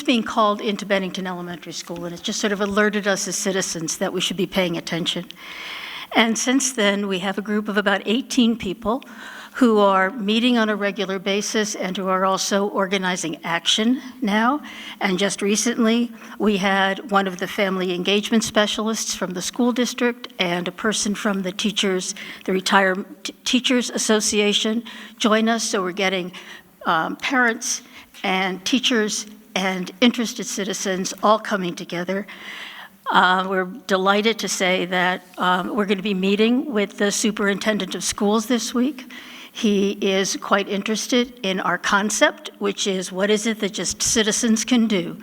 being called into Bennington Elementary School, and it just sort of alerted us as citizens that we should be paying attention. And since then, we have a group of about 18 people who are meeting on a regular basis and who are also organizing action now. And just recently, we had one of the family engagement specialists from the school district and a person from the Retired Teachers Association join us. So we're getting parents and teachers and interested citizens all coming together. We're delighted to say that we're going to be meeting with the superintendent of schools this week. He is quite interested in our concept, which is what is it that just citizens can do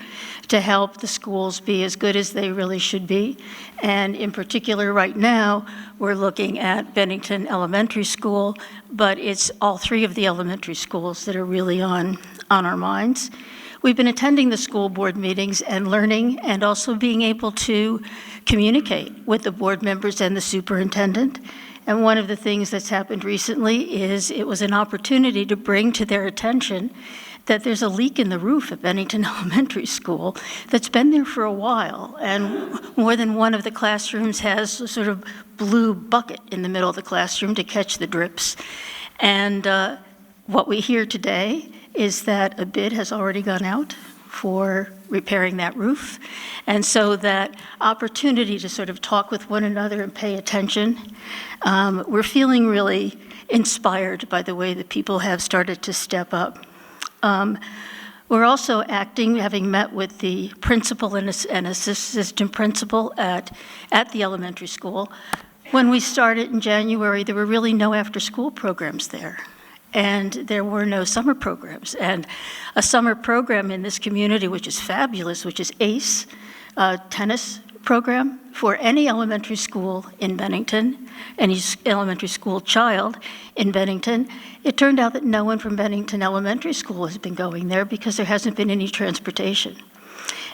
to help the schools be as good as they really should be. And in particular, right now, we're looking at Bennington Elementary School, but it's all three of the elementary schools that are really on our minds. We've been attending the school board meetings and learning and also being able to communicate with the board members and the superintendent. And one of the things that's happened recently is it was an opportunity to bring to their attention that there's a leak in the roof at Bennington Elementary School that's been there for a while. And more than one of the classrooms has a sort of blue bucket in the middle of the classroom to catch the drips. And what we hear today is that a bid has already gone out for repairing that roof. And so that opportunity to sort of talk with one another and pay attention, we're feeling really inspired by the way that people have started to step up. We're also acting, having met with the principal and assistant principal at the elementary school. When we started in January, there were really no after-school programs there. And there were no summer programs. And a summer program in this community, which is fabulous, which is ACE, tennis program for any elementary school in Bennington, any elementary school child in Bennington. It turned out that no one from Bennington Elementary School has been going there because there hasn't been any transportation.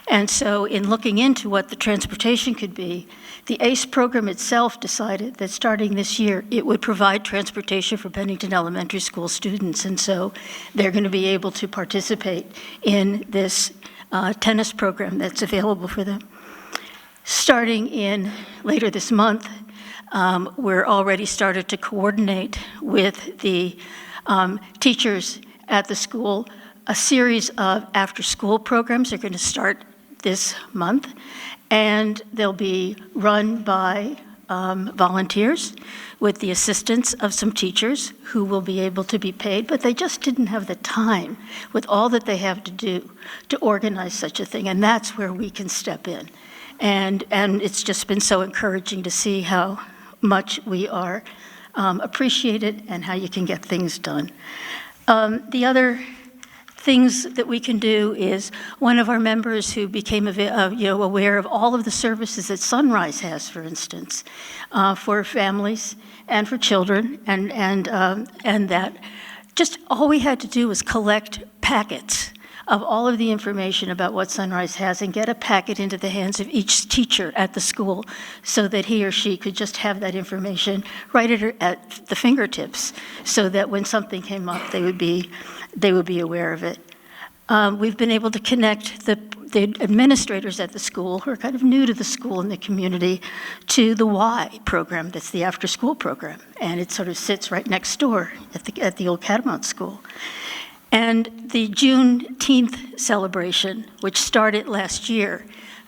And so in looking into what the transportation could be, the ACE program itself decided that starting this year, it would provide transportation for Bennington Elementary School students. And so they're going to be able to participate in this tennis program that's available for them. Starting in later this month, we're already started to coordinate with the teachers at the school. A series of after-school programs are going to start this month, and they'll be run by volunteers with the assistance of some teachers who will be able to be paid, but they just didn't have the time with all that they have to do to organize such a thing, and that's where we can step in. And it's just been so encouraging to see how much we are appreciated and how you can get things done. The other things that we can do is one of our members who became aware of all of the services that Sunrise has, for instance, for families and for children, and that just all we had to do was collect packets of all of the information about what Sunrise has and get a packet into the hands of each teacher at the school so that he or she could just have that information right at the fingertips so that when something came up, they would be aware of it. We've been able to connect the administrators at the school who are kind of new to the school and the community to the Y program, that's the after-school program. And it sort of sits right next door at the old Catamount School. And the Juneteenth celebration, which started last year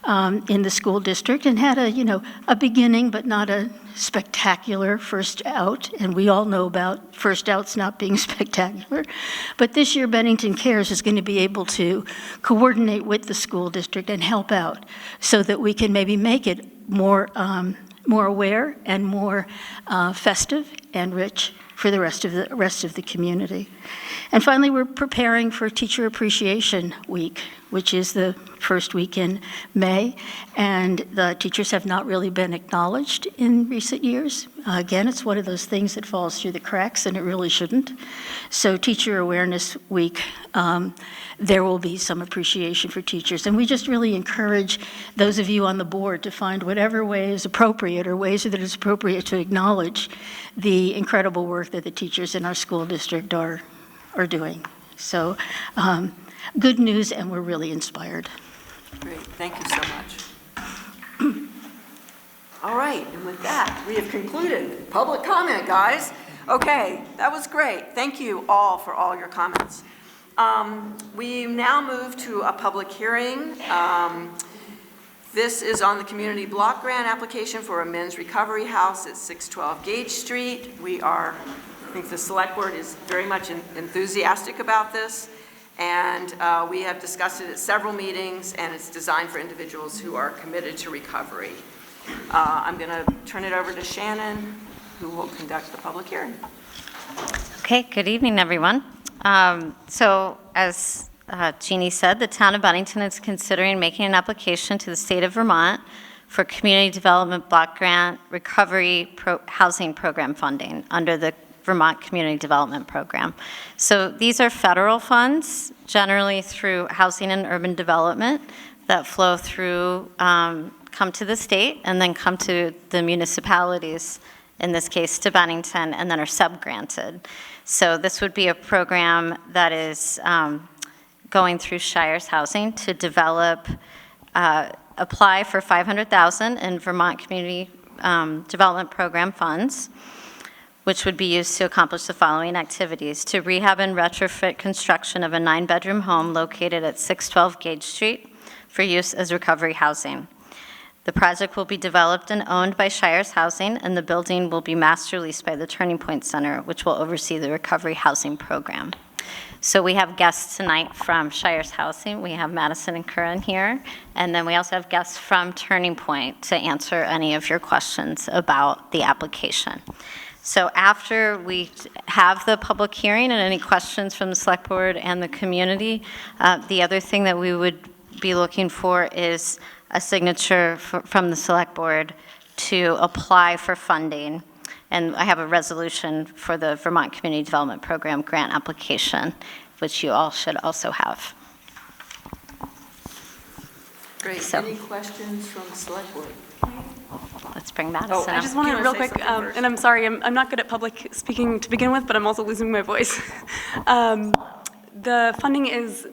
in the school district and had a beginning but not a spectacular first out, and we all know about first outs not being spectacular. But this year, Bennington Cares is going to be able to coordinate with the school district and help out so that we can maybe make it more aware and more festive and rich for the rest of the community. And finally, we're preparing for Teacher Appreciation Week, which is the first week in May, and the teachers have not really been acknowledged in recent years. Again, it's one of those things that falls through the cracks, and it really shouldn't. So Teacher Awareness Week, there will be some appreciation for teachers, and we just really encourage those of you on the board to find whatever way is appropriate or ways that it's appropriate to acknowledge the incredible work that the teachers in our school district are doing. So good news, and we're really inspired. Great, thank you so much. All right, and with that, we have concluded public comment, guys. Okay, that was great. Thank you all for all your comments. We now move to a public hearing. This is on the community block grant application for a men's recovery house at 612 Gage Street. I think the select board is very much enthusiastic about this, and we have discussed it at several meetings, and it's designed for individuals who are committed to recovery. I'm going to turn it over to Shannon, who will conduct the public hearing. Okay, good evening, everyone. So as Jeannie said, the town of Bennington is considering making an application to the state of Vermont for community development block grant recovery housing program funding under the Vermont Community Development Program. So these are federal funds, generally through housing and urban development, that flow through, come to the state and then come to the municipalities, in this case to Bennington, and then are sub-granted. So this would be a program that is going through Shires Housing to develop, apply for $500,000 in Vermont Community Development Program funds, which would be used to accomplish the following activities: to rehab and retrofit construction of a 9-bedroom home located at 612 Gage Street for use as recovery housing. The project will be developed and owned by Shires Housing, and the building will be master leased by the Turning Point Center, which will oversee the recovery housing program. So we have guests tonight from Shires Housing. We have Madison and Curran here, and then we also have guests from Turning Point to answer any of your questions about the application. So after we have the public hearing and any questions from the select board and the community, the other thing that we would be looking for is a signature from the select board to apply for funding. And I have a resolution for the Vermont Community Development Program grant application, which you all should also have. Great. Any questions from the select board? Let's bring Madison I up. just wanted real quick, and I'm sorry, I'm not good at public speaking to begin with, but I'm also losing my voice. The funding is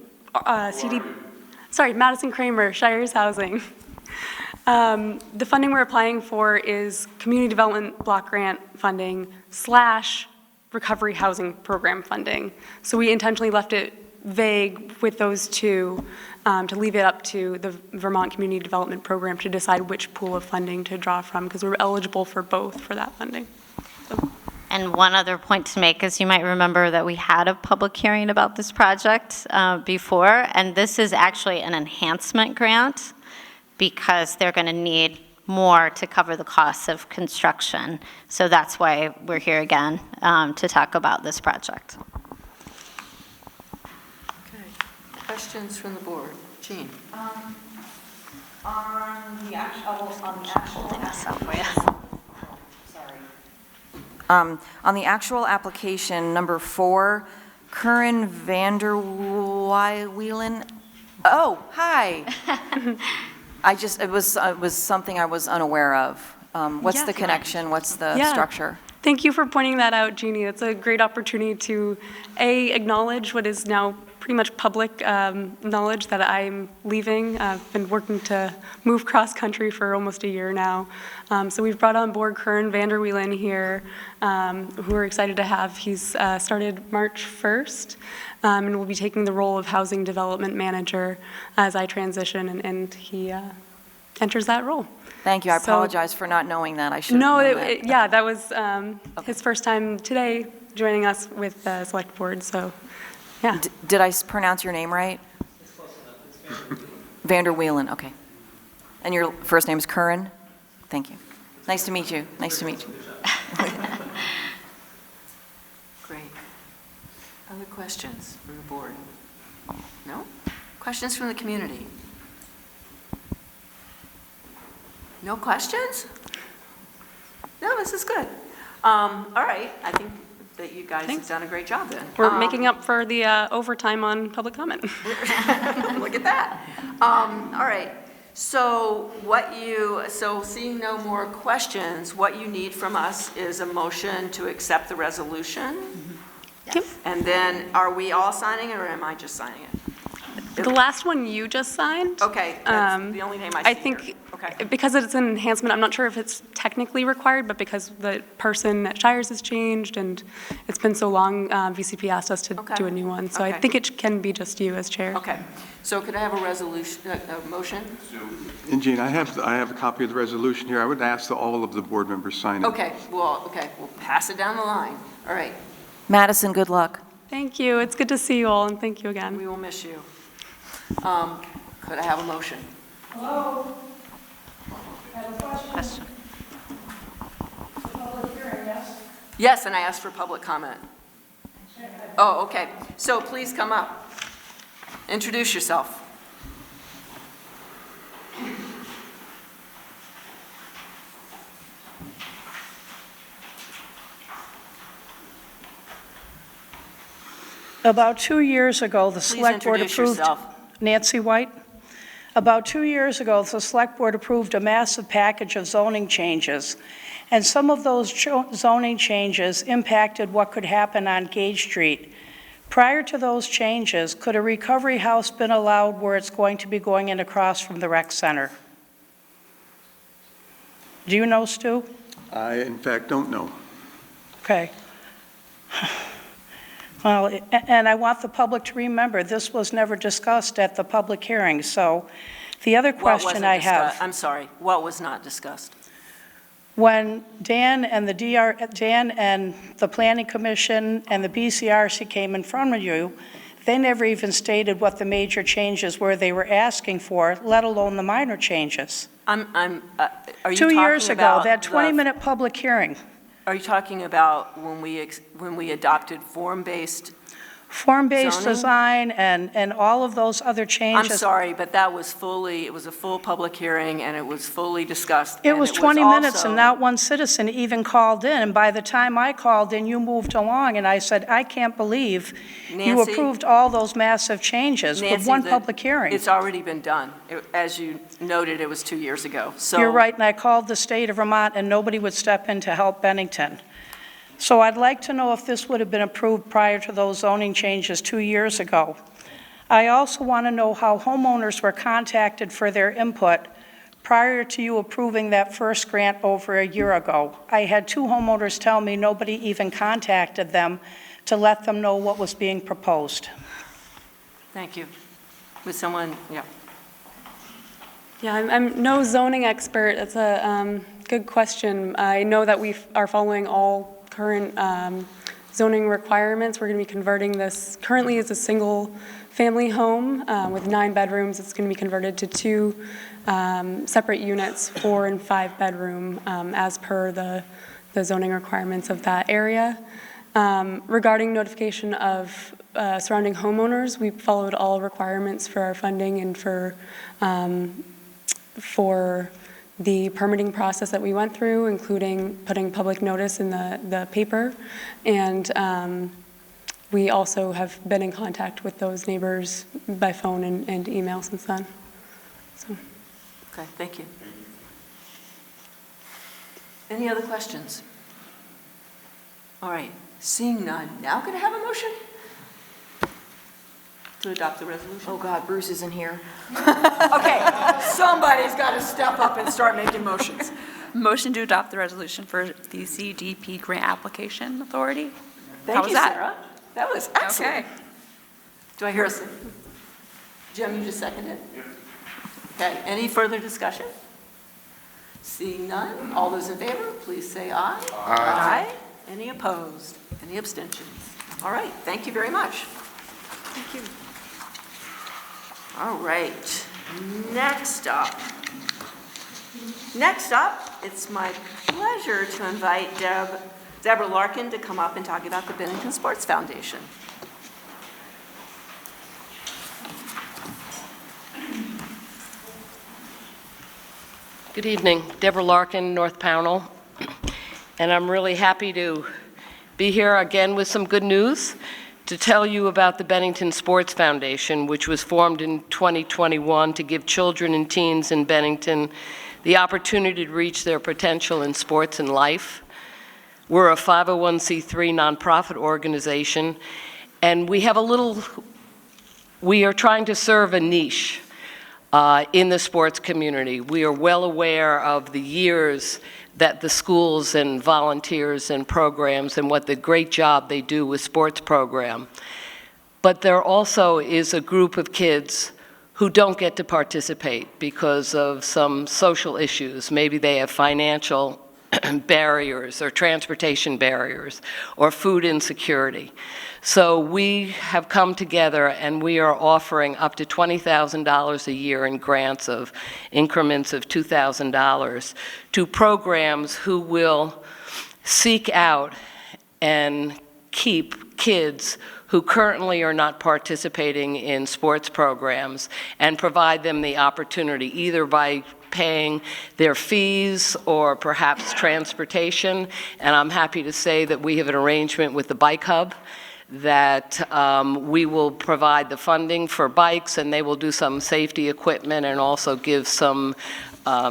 Madison Kramer, Shires Housing. The funding we're applying for is community development block grant funding / recovery housing program funding. So we intentionally left it vague with those two to leave it up to the Vermont Community Development Program to decide which pool of funding to draw from, because we're eligible for both for that funding. So. And one other point to make is you might remember that we had a public hearing about this project before, and this is actually an enhancement grant because they're going to need more to cover the costs of construction. So that's why we're here again to talk about this project. Questions from the board? Jean? On the actual application, number 4, Curran Vanderwielen. Oh, hi. It was something I was unaware of. What's the connection? What's the structure? Thank you for pointing that out, Jeannie. It's a great opportunity to, acknowledge what is now pretty much public knowledge that I'm leaving. I've been working to move cross-country for almost a year now. So we've brought on board Curran Vanderwielen here, who we're excited to have. He's started March 1st and will be taking the role of Housing Development Manager as I transition, and he enters that role. Thank you. I apologize for not knowing that. I should have known that. That was his first time today joining us with the Select Board, so yeah. Did I pronounce your name right? Vanderwielen, okay. And your first name is Curran? Thank you. Nice to meet you. Nice to meet you. Great. Other questions from the board? No? Questions from the community? No questions? No, this is good. All right, I think that you guys have done a great job then. We're making up for the overtime on public comment. Look at that. All right, so seeing no more questions, what you need from us is a motion to accept the resolution. Yep. And then, are we all signing it, or am I just signing it? The last one you just signed. Okay, that's the only name I see I think here. Okay. because it's an enhancement, I'm not sure if it's technically required, but because the person at Shires has changed and it's been so long, VCP asked us to do a new one. So I Okay. think it can be just you as chair. Okay, so could I have a resolution, a motion? And Jean, I have a copy of the resolution here. I would ask that all of the board members sign it. Okay, we'll pass it down the line. All right. Madison, good luck. Thank you. It's good to see you all, and thank you again. We will miss you. Could I have a motion? Hello? I have a question. Public hearing, yes? Yes, and I asked for public comment. Oh, okay. So please come up. Introduce yourself. About 2 years ago, the Please Select Board introduce approved... yourself. Nancy White. About 2 years ago, the Select Board approved a massive package of zoning changes, and some of those zoning changes impacted what could happen on Gage Street. Prior to those changes, could a recovery house been allowed where it's going to be going in across from the rec center? Do you know, Stu? I, in fact, don't know. Okay. Well, and I want the public to remember, this was never discussed at the public hearing, so the other question I have... I'm sorry, what was not discussed? When Dan and the Planning Commission and the BCRC came in front of you, they never even stated what the major changes were they were asking for, let alone the minor changes. Are you 2 years talking ago, about that 20-minute public hearing. Are you talking about when we adopted form-based Form-based zoning? design and all of those other I'm changes. sorry, but it was a full public hearing, and it was fully discussed. It and was 20 minutes, also- and not one citizen even called in. And by the time I called in, you moved along, and I said, I can't believe you Nancy? approved all those massive changes with Nancy, one public hearing. It's already been done. As you noted, it was 2 years ago. So You're right, and I called the state of Vermont, and nobody would step in to help Bennington. So I'd like to know if this would have been approved prior to those zoning changes 2 years ago. I also want to know how homeowners were contacted for their input prior to you approving that first grant over a year ago. I had 2 homeowners tell me nobody even contacted them to let them know what was being proposed. Thank you. With someone, yeah. Yeah, I'm no zoning expert. That's a good question. I know that we are following all current zoning requirements. We're going to be converting this, currently it's a single-family home with 9 bedrooms. It's going to be converted to 2 separate units, 4 and 5 bedroom, as per the zoning requirements of that area. Regarding notification of surrounding homeowners, we followed all requirements for our funding and for the permitting process that we went through, including putting public notice in the paper. And we also have been in contact with those neighbors by phone and email since then. So. Okay, thank you. Any other questions? All right, seeing none, now could I have a motion to adopt the resolution? Oh God, Bruce isn't here. Okay, somebody's got to step up and start making motions. Motion to adopt the resolution for the CDP grant application authority. Thank How was you, that? Sarah. That was excellent. Okay. Do I hear a second? Jim, you just seconded? Okay, any further discussion? Seeing none, all those in favor, please say aye. Aye. Any opposed? Any abstentions? All right, thank you very much. Thank you. All right, next up, it's my pleasure to invite Deborah Larkin to come up and talk about the Bennington Sports Foundation. Good evening. Deborah Larkin, North Pownell. And I'm really happy to be here again with some good news to tell you about the Bennington Sports Foundation, which was formed in 2021 to give children and teens in Bennington the opportunity to reach their potential in sports and life. We're a 501c3 nonprofit organization, and we are trying to serve a niche in the sports community. We are well aware of the years that the schools and volunteers and programs and what the great job they do with sports program. But there also is a group of kids who don't get to participate because of some social issues. Maybe they have financial barriers or transportation barriers or food insecurity. So we have come together and we are offering up to $20,000 a year in grants of increments of $2,000 to programs who will seek out and keep kids who currently are not participating in sports programs and provide them the opportunity either by paying their fees or perhaps transportation. And I'm happy to say that we have an arrangement with the Bike Hub that we will provide the funding for bikes, and they will do some safety equipment and also give some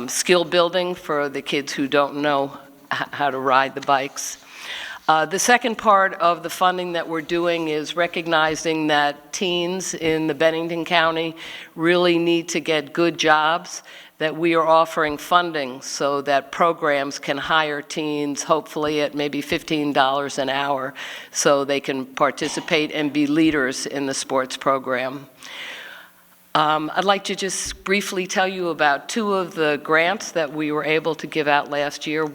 skill building for the kids who don't know how to ride the bikes. The second part of the funding that we're doing is recognizing that teens in the Bennington County really need to get good jobs, that we are offering funding so that programs can hire teens, hopefully at maybe $15 an hour, so they can participate and be leaders in the sports program. I'd like to just briefly tell you about two of the grants that we were able to give out last year.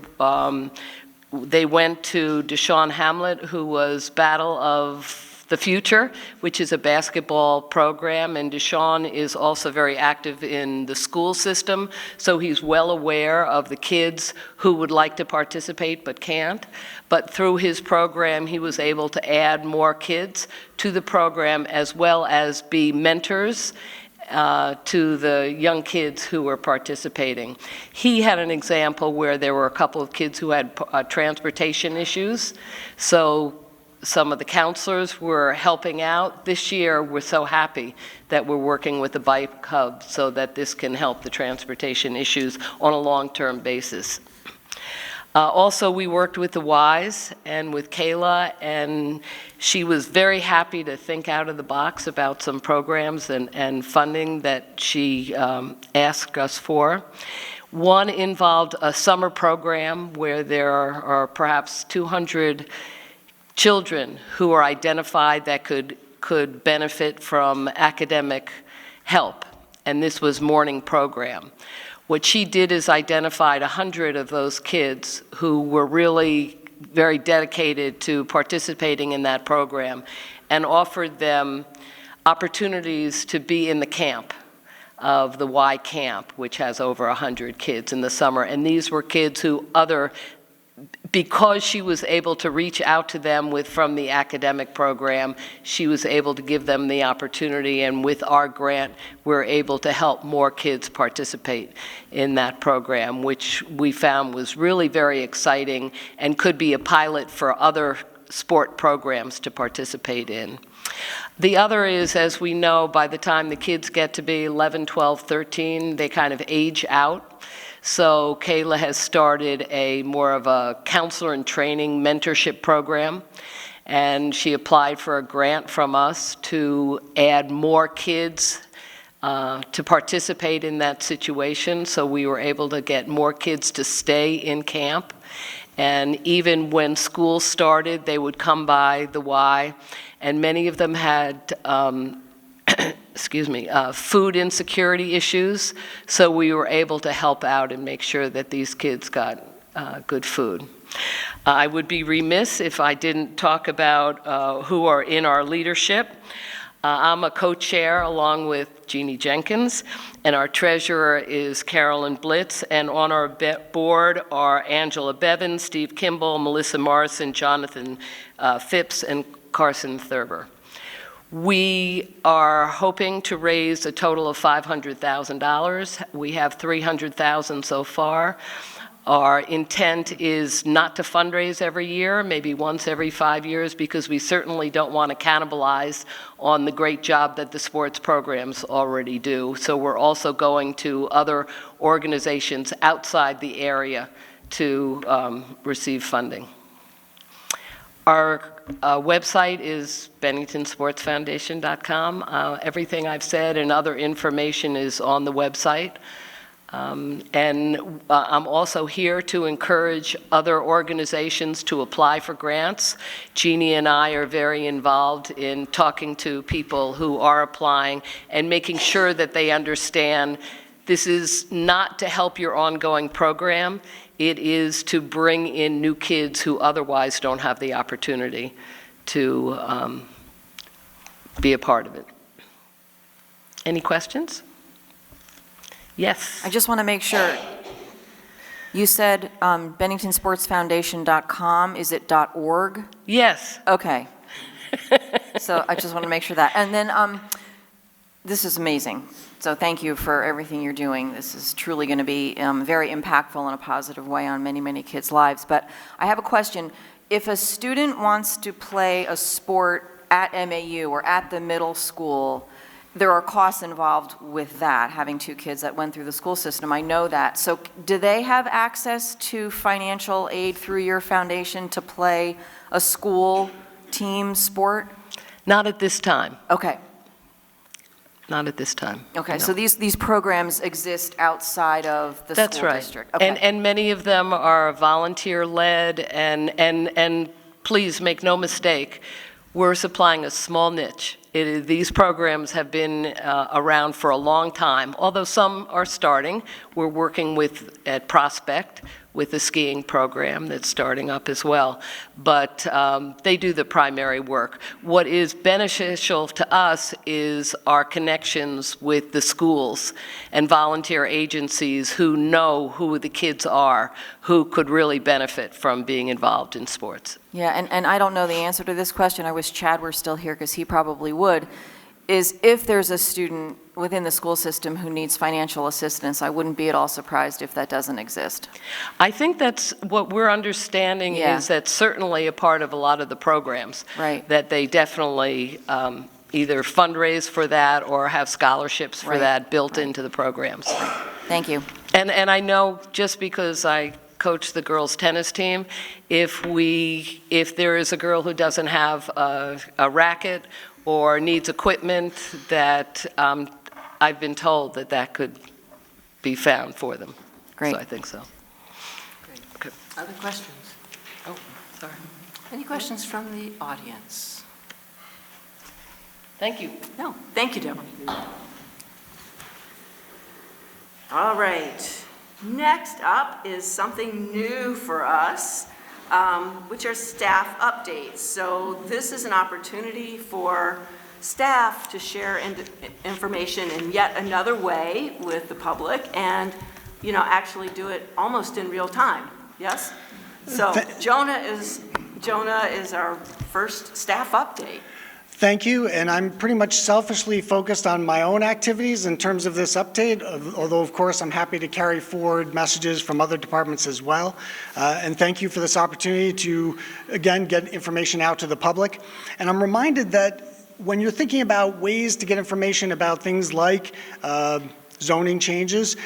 They went to Deshaun Hamlet, who was Battle of the Future, which is a basketball program, and Deshaun is also very active in the school system, so he's well aware of the kids who would like to participate but can't. But through his program, he was able to add more kids to the program as well as be mentors to the young kids who were participating. He had an example where there were a couple of kids who had transportation issues, so some of the counselors were helping out. This year, we're so happy that we're working with the Bike Hub so that this can help the transportation issues on a long-term basis. Also, we worked with the Wise and with Kayla, and she was very happy to think out of the box about some programs and funding that she asked us for. One involved a summer program where there are perhaps 200 children who are identified that could benefit from academic help, and this was morning program. What she did is identified 100 of those kids who were really very dedicated to participating in that program and offered them opportunities to be in the camp of the Y Camp, which has over 100 kids in the summer. And these were kids who because she was able to reach out to them from the academic program, she was able to give them the opportunity, and with our grant, we're able to help more kids participate in that program, which we found was really very exciting and could be a pilot for other sport programs to participate in. The other is, as we know, by the time the kids get to be 11, 12, 13, they kind of age out. So Kayla has started more of a counselor and training mentorship program, and she applied for a grant from us to add more kids to participate in that situation. So we were able to get more kids to stay in camp. And even when school started, they would come by the Y, and many of them had food insecurity issues, so we were able to help out and make sure that these kids got good food. I would be remiss if I didn't talk about who are in our leadership. I'm a co-chair along with Jeannie Jenkins, and our treasurer is Carolyn Blitz, and on our board are Angela Bevan, Steve Kimball, Melissa Morrison, Jonathan Phipps, and Carson Thurber. We are hoping to raise a total of $500,000. We have $300,000 so far. Our intent is not to fundraise every year, maybe once every 5 years, because we certainly don't want to cannibalize on the great job that the sports programs already do. So we're also going to other organizations outside the area to receive funding. Our website is benningtonsportsfoundation.com. Everything I've said and other information is on the website. I'm also here to encourage other organizations to apply for grants. Jeannie and I are very involved in talking to people who are applying and making sure that they understand this is not to help your ongoing program. It is to bring in new kids who otherwise don't have the opportunity to be a part of it. Any questions? Yes. I just want to make sure. You said BenningtonSportsFoundation.com. Is it .org? Yes. Okay. So I just want to make sure that. And then this is amazing. So thank you for everything you're doing. This is truly going to be very impactful in a positive way on many, many kids' lives. But I have a question. If a student wants to play a sport at MAU or at the middle school, there are costs involved with that, having two kids that went through the school system. I know that. So do they have access to financial aid through your foundation to play a school team sport? Not at this time. Okay. Not at this time. Okay, no. so these programs exist outside of the That's school right. district? Okay. And many of them are volunteer-led, and please make no mistake, we're supplying a small niche. These programs have been around for a long time, although some are starting. We're working at Prospect with a skiing program that's starting up as well. But they do the primary work. What is beneficial to us is our connections with the schools and volunteer agencies who know who the kids are, who could really benefit from being involved in sports. Yeah, and I don't know the answer to this question. I wish Chad were still here because he probably would, is if there's a student within the school system who needs financial assistance, I wouldn't be at all surprised if that doesn't exist. I think that's what we're understanding is that certainly a part of a lot of the programs. Right. That they definitely either fundraise for that or have scholarships for that built into the programs. Thank you. And I know just because I coach the girls' tennis team, if there is a girl who doesn't have a racket or needs equipment, that I've been told that could be found for them. Great. So I think so. Great. Okay. Other questions? Oh, sorry. Any questions from the audience? Thank you. No, thank you, Deborah. All right. Next up is something new for us, which are staff updates. So this is an opportunity for staff to share information in yet another way with the public and, actually do it almost in real time. Yes? So Jonah is our first staff update. Thank you, and I'm pretty much selfishly focused on my own activities in terms of this update, although of course I'm happy to carry forward messages from other departments as well. And thank you for this opportunity to, again, get information out to the public. And I'm reminded that when you're thinking about ways to get information about things like zoning changes,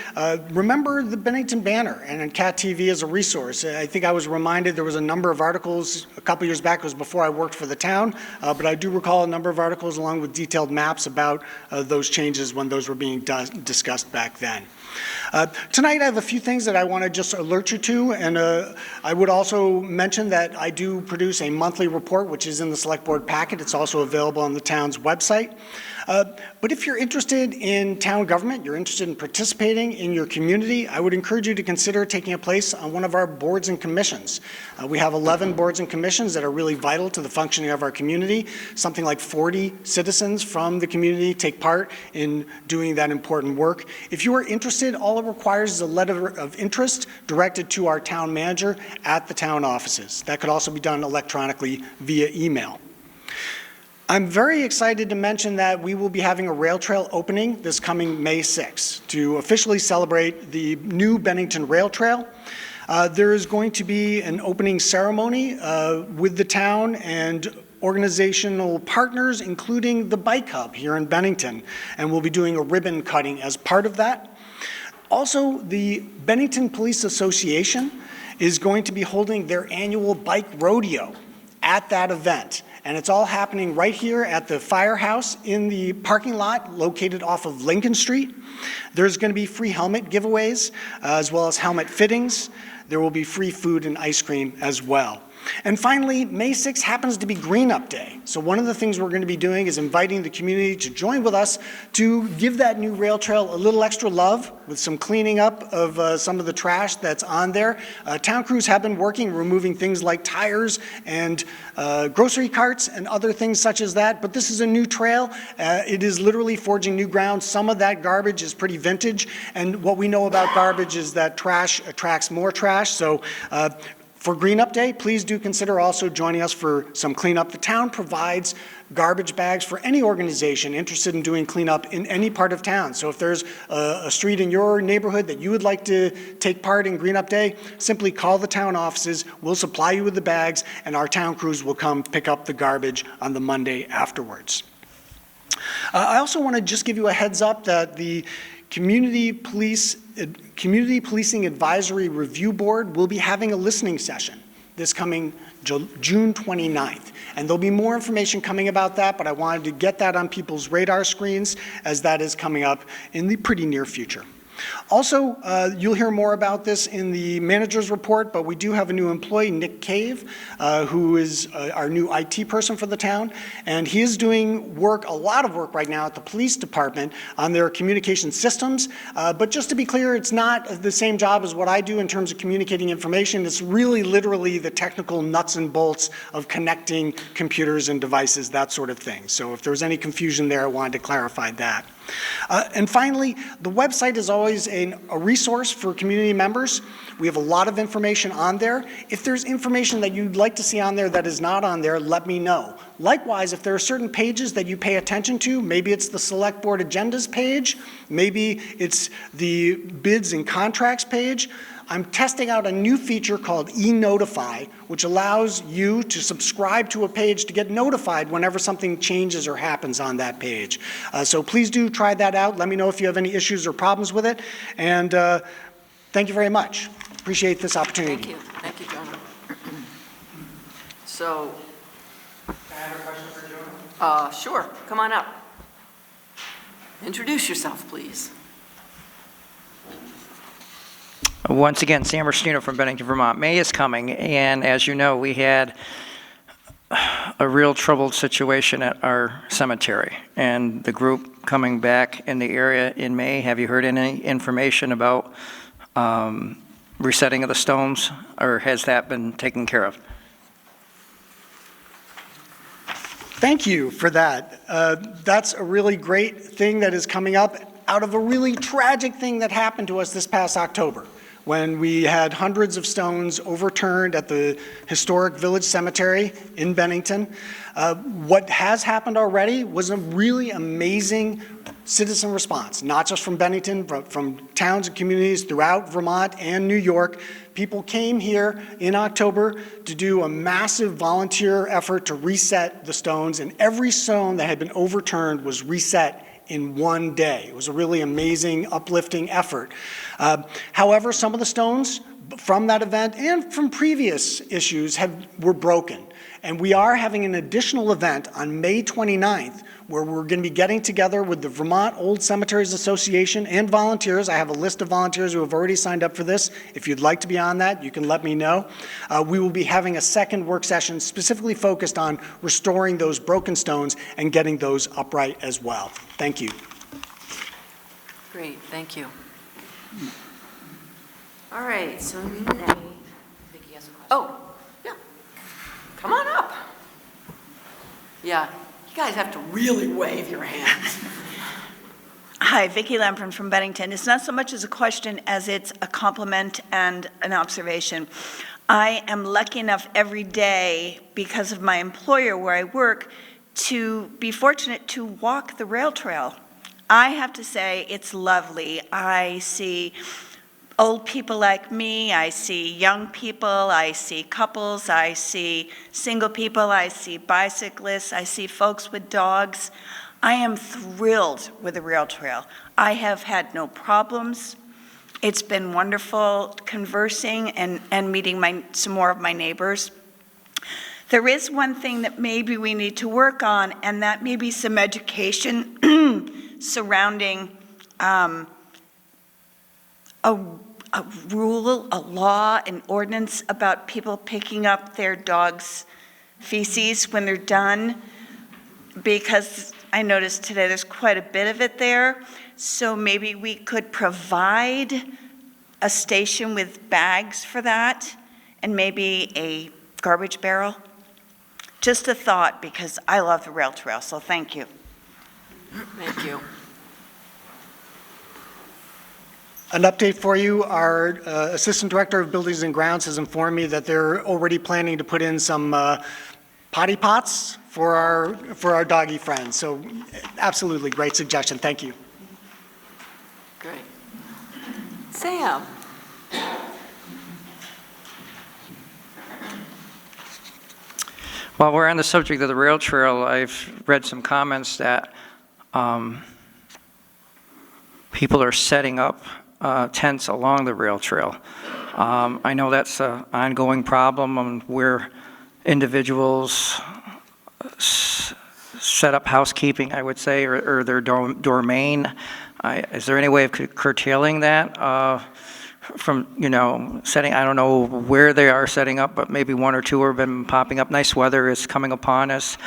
remember the Bennington banner and CAT TV as a resource. I think I was reminded there was a number of articles a couple years back. It was before I worked for the town, but I do recall a number of articles along with detailed maps about those changes when those were being discussed back then. Tonight I have a few things that I want to just alert you to, and I would also mention that I do produce a monthly report which is in the select board packet. It's also available on the town's website. But if you're interested in town government, you're interested in participating in your community, I would encourage you to consider taking a place on one of our boards and commissions. We have 11 boards and commissions that are really vital to the functioning of our community. Something like 40 citizens from the community take part in doing that important work. If you are interested, all it requires is a letter of interest directed to our town manager at the town offices. That could also be done electronically via email. I'm very excited to mention that we will be having a rail trail opening this coming May 6th to officially celebrate the new Bennington Rail Trail. There is going to be an opening ceremony with the town and organizational partners, including the Bike Hub here in Bennington, and we'll be doing a ribbon cutting as part of that. Also, the Bennington Police Association is going to be holding their annual bike rodeo at that event. And it's all happening right here at the firehouse in the parking lot located off of Lincoln Street. There's going to be free helmet giveaways as well as helmet fittings. There will be free food and ice cream as well. And finally, May 6th happens to be Green Up Day. So one of the things we're going to be doing is inviting the community to join with us to give that new rail trail a little extra love with some cleaning up of some of the trash that's on there. Town crews have been working, removing things like tires and grocery carts and other things such as that. But this is a new trail. It is literally forging new ground. Some of that garbage is pretty vintage. And what we know about garbage is that trash attracts more trash. So for Green Up Day, please do consider also joining us for some cleanup. The town provides garbage bags for any organization interested in doing cleanup in any part of town. So if there's a street in your neighborhood that you would like to take part in Green Up Day, simply call the town offices. We'll supply you with the bags, and our town crews will come pick up the garbage on the Monday afterwards. I also want to just give you a heads up that the Community Policing Advisory Review Board will be having a listening session this coming June 29th. And there'll be more information coming about that, but I wanted to get that on people's radar screens as that is coming up in the pretty near future. Also, you'll hear more about this in the manager's report, but we do have a new employee, Nick Cave, who is our new IT person for the town, and he is doing work, a lot of work right now at the police department on their communication systems. But just to be clear, it's not the same job as what I do in terms of communicating information. It's really literally the technical nuts and bolts of connecting computers and devices, that sort of thing. So if there was any confusion there, I wanted to clarify that. And finally, the website is always a resource for community members. We have a lot of information on there. If there's information that you'd like to see on there that is not on there, let me know. Likewise, if there are certain pages that you pay attention to, maybe it's the Select Board Agendas page, maybe it's the Bids and Contracts page, I'm testing out a new feature called e-Notify, which allows you to subscribe to a page to get notified whenever something changes or happens on that page. So please do try that out. Let me know if you have any issues or problems with it. And thank you very much. Appreciate this opportunity. Thank you. Thank you, Jonah. So, Can I have a question for Jonah? Sure. Come on up. Introduce yourself, please. Once again, Sam Rustino from Bennington, Vermont. May is coming, and as you know, we had a real troubled situation at our cemetery, and the group coming back in the area in May. Have you heard any information about resetting of the stones, or has that been taken care of? Thank you for that. That's a really great thing that is coming up out of a really tragic thing that happened to us this past October, when we had hundreds of stones overturned at the historic Village Cemetery in Bennington. What has happened already was a really amazing citizen response, not just from Bennington, but from towns and communities throughout Vermont and New York. People came here in October to do a massive volunteer effort to reset the stones, and every stone that had been overturned was reset in one day. It was a really amazing, uplifting effort. However, some of the stones from that event and from previous issues were broken. And we are having an additional event on May 29th where we're going to be getting together with the Vermont Old Cemeteries Association and volunteers. I have a list of volunteers who have already signed up for this. If you'd like to be on that, you can let me know. We will be having a second work session specifically focused on restoring those broken stones and getting those upright as well. Thank you. Great, thank you. All right, so oh, yeah, come on up. Yeah, you guys have to really wave your hands. Hi, Vicki Lampron from Bennington. It's not so much as a question as it's a compliment and an observation. I am lucky enough every day, because of my employer where I work, to be fortunate to walk the rail trail. I have to say, it's lovely. I see old people like me, I see young people, I see couples, I see single people, I see bicyclists, I see folks with dogs. I am thrilled with the rail trail. I have had no problems. It's been wonderful conversing and meeting some more of my neighbors. There is one thing that maybe we need to work on, and that may be some education surrounding a rule, a law, an ordinance about people picking up their dog's feces when they're done, because I noticed today there's quite a bit of it there. So maybe we could provide a station with bags for that and maybe a garbage barrel. Just a thought, because I love the rail trail, so thank you. Thank you. An update for you, our Assistant Director of Buildings and Grounds has informed me that they're already planning to put in some potty pots for our doggy friends. So absolutely, great suggestion, thank you. Great. Sam? While we're on the subject of the rail trail, I've read some comments that people are setting up tents along the rail trail. I know that's an ongoing problem where individuals set up housekeeping, I would say, or their domain. Is there any way of curtailing that? From, setting, I don't know where they are setting up, but maybe one or two have been popping up. Nice weather is coming upon us.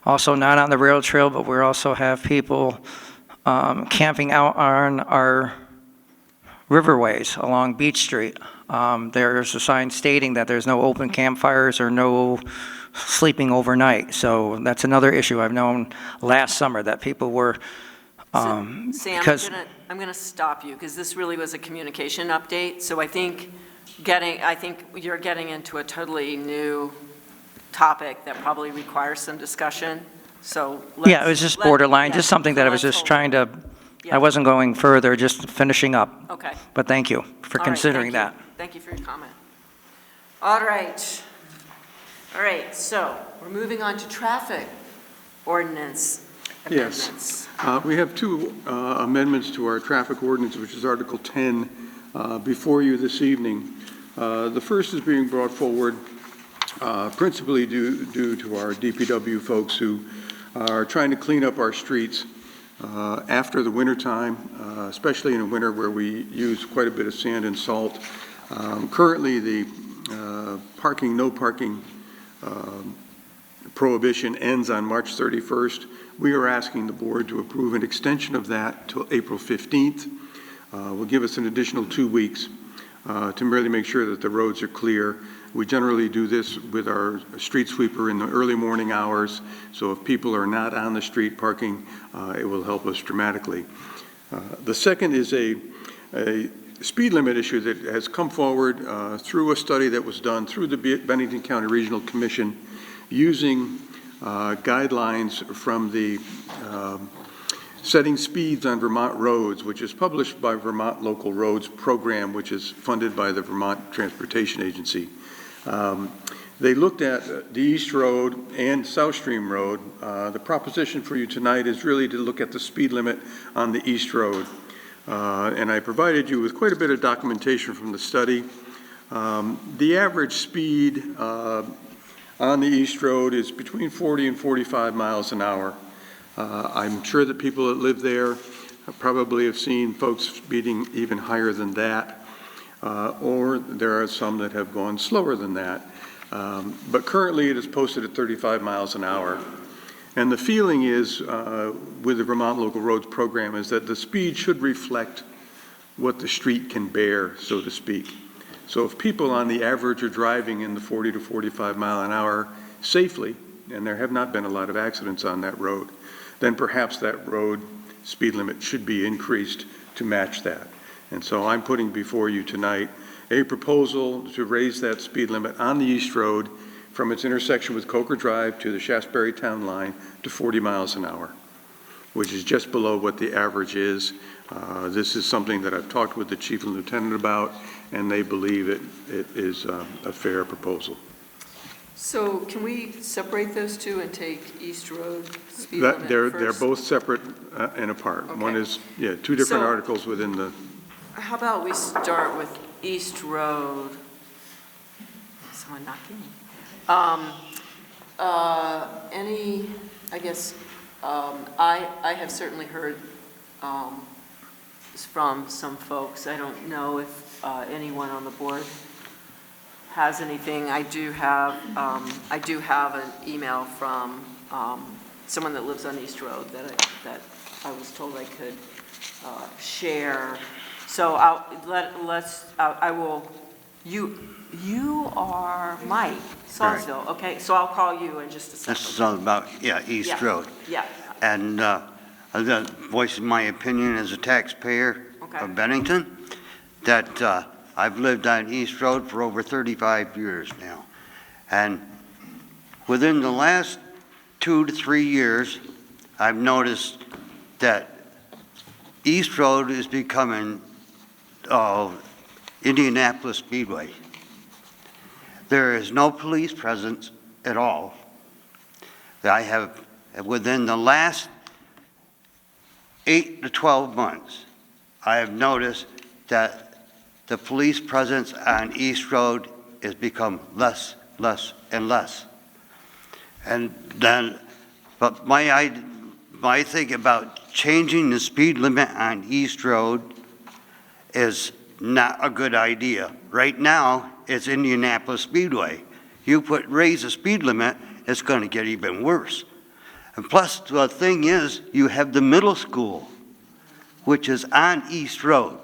Also not on the rail trail, but we also have people camping out on our riverways along Beach Street. There's a sign stating that there's no open campfires or no sleeping overnight. So that's another issue I've known last summer, that people were Sam, I'm going to stop you because this really was a communication update. So I think you're getting into a totally new topic that probably requires some discussion. So yeah, it was just borderline, just something that I was just trying to. Yeah. I wasn't going further, just finishing up. Okay. But thank you for considering that. Thank you for your comment. All right. All right. So we're moving on to traffic ordinance. Yes, we have two amendments to our traffic ordinance, which is Article 10, before you this evening. The first is being brought forward principally due to our DPW folks who are trying to clean up our streets after the winter time, especially in a winter where we use quite a bit of sand and salt. Currently, the no parking prohibition ends on March 31st. We are asking the board to approve an extension of that till April 15th. Will give us an additional 2 weeks to really make sure that the roads are clear. We generally do this with our street sweeper in the early morning hours, so if people are not on the street parking, it will help us dramatically. The second is a speed limit issue that has come forward through a study that was done through the Bennington County Regional Commission using guidelines from the Setting Speeds on Vermont Roads, which is published by Vermont Local Roads Program, which is funded by the Vermont Transportation Agency. They looked at the East Road and South Stream Road. The proposition for you tonight is really to look at the speed limit on the East Road. And I provided you with quite a bit of documentation from the study. The average speed on the East Road is between 40 and 45 miles an hour. I'm sure that people that live there probably have seen folks speeding even higher than that, or there are some that have gone slower than that. But currently it is posted at 35 miles an hour. And the feeling is, with the Vermont Local Roads Program, is that the speed should reflect what the street can bear, so to speak. So if people on the average are driving in the 40 to 45 mile an hour safely, and there have not been a lot of accidents on that road, then perhaps that road speed limit should be increased to match that. And so I'm putting before you tonight a proposal to raise that speed limit on the East Road from its intersection with Coker Drive to the Shaftesbury Town Line to 40 miles an hour, which is just below what the average is. This is something that I've talked with the chief and lieutenant about, and they believe it is a fair proposal. So can we separate those two and take East Road speed limit They're first? both separate and apart. Okay. One is, two different So- articles within the, How about we start with East Road? Someone knocking me. I guess, I have certainly heard from some folks. I don't know if anyone on the board has anything. I do have an email from someone that lives on East Road that I was told I could share. So you are Mike Salzville, okay, so I'll call you in just a second. This is all about, East Road. Yeah. And I'm just voicing my opinion as a taxpayer of Bennington, that I've lived on East Road for over 35 years now. And within the last 2 to 3 years, I've noticed that East Road is becoming Indianapolis Speedway. There is no police presence at all. I have, within the last 8 to 12 months, I have noticed that the police presence on East Road has become less and less. And then, but my thing about changing the speed limit on East Road is not a good idea. Right now, it's Indianapolis Speedway. You raise the speed limit, it's going to get even worse. And plus, the thing is, you have the middle school, which is on East Road.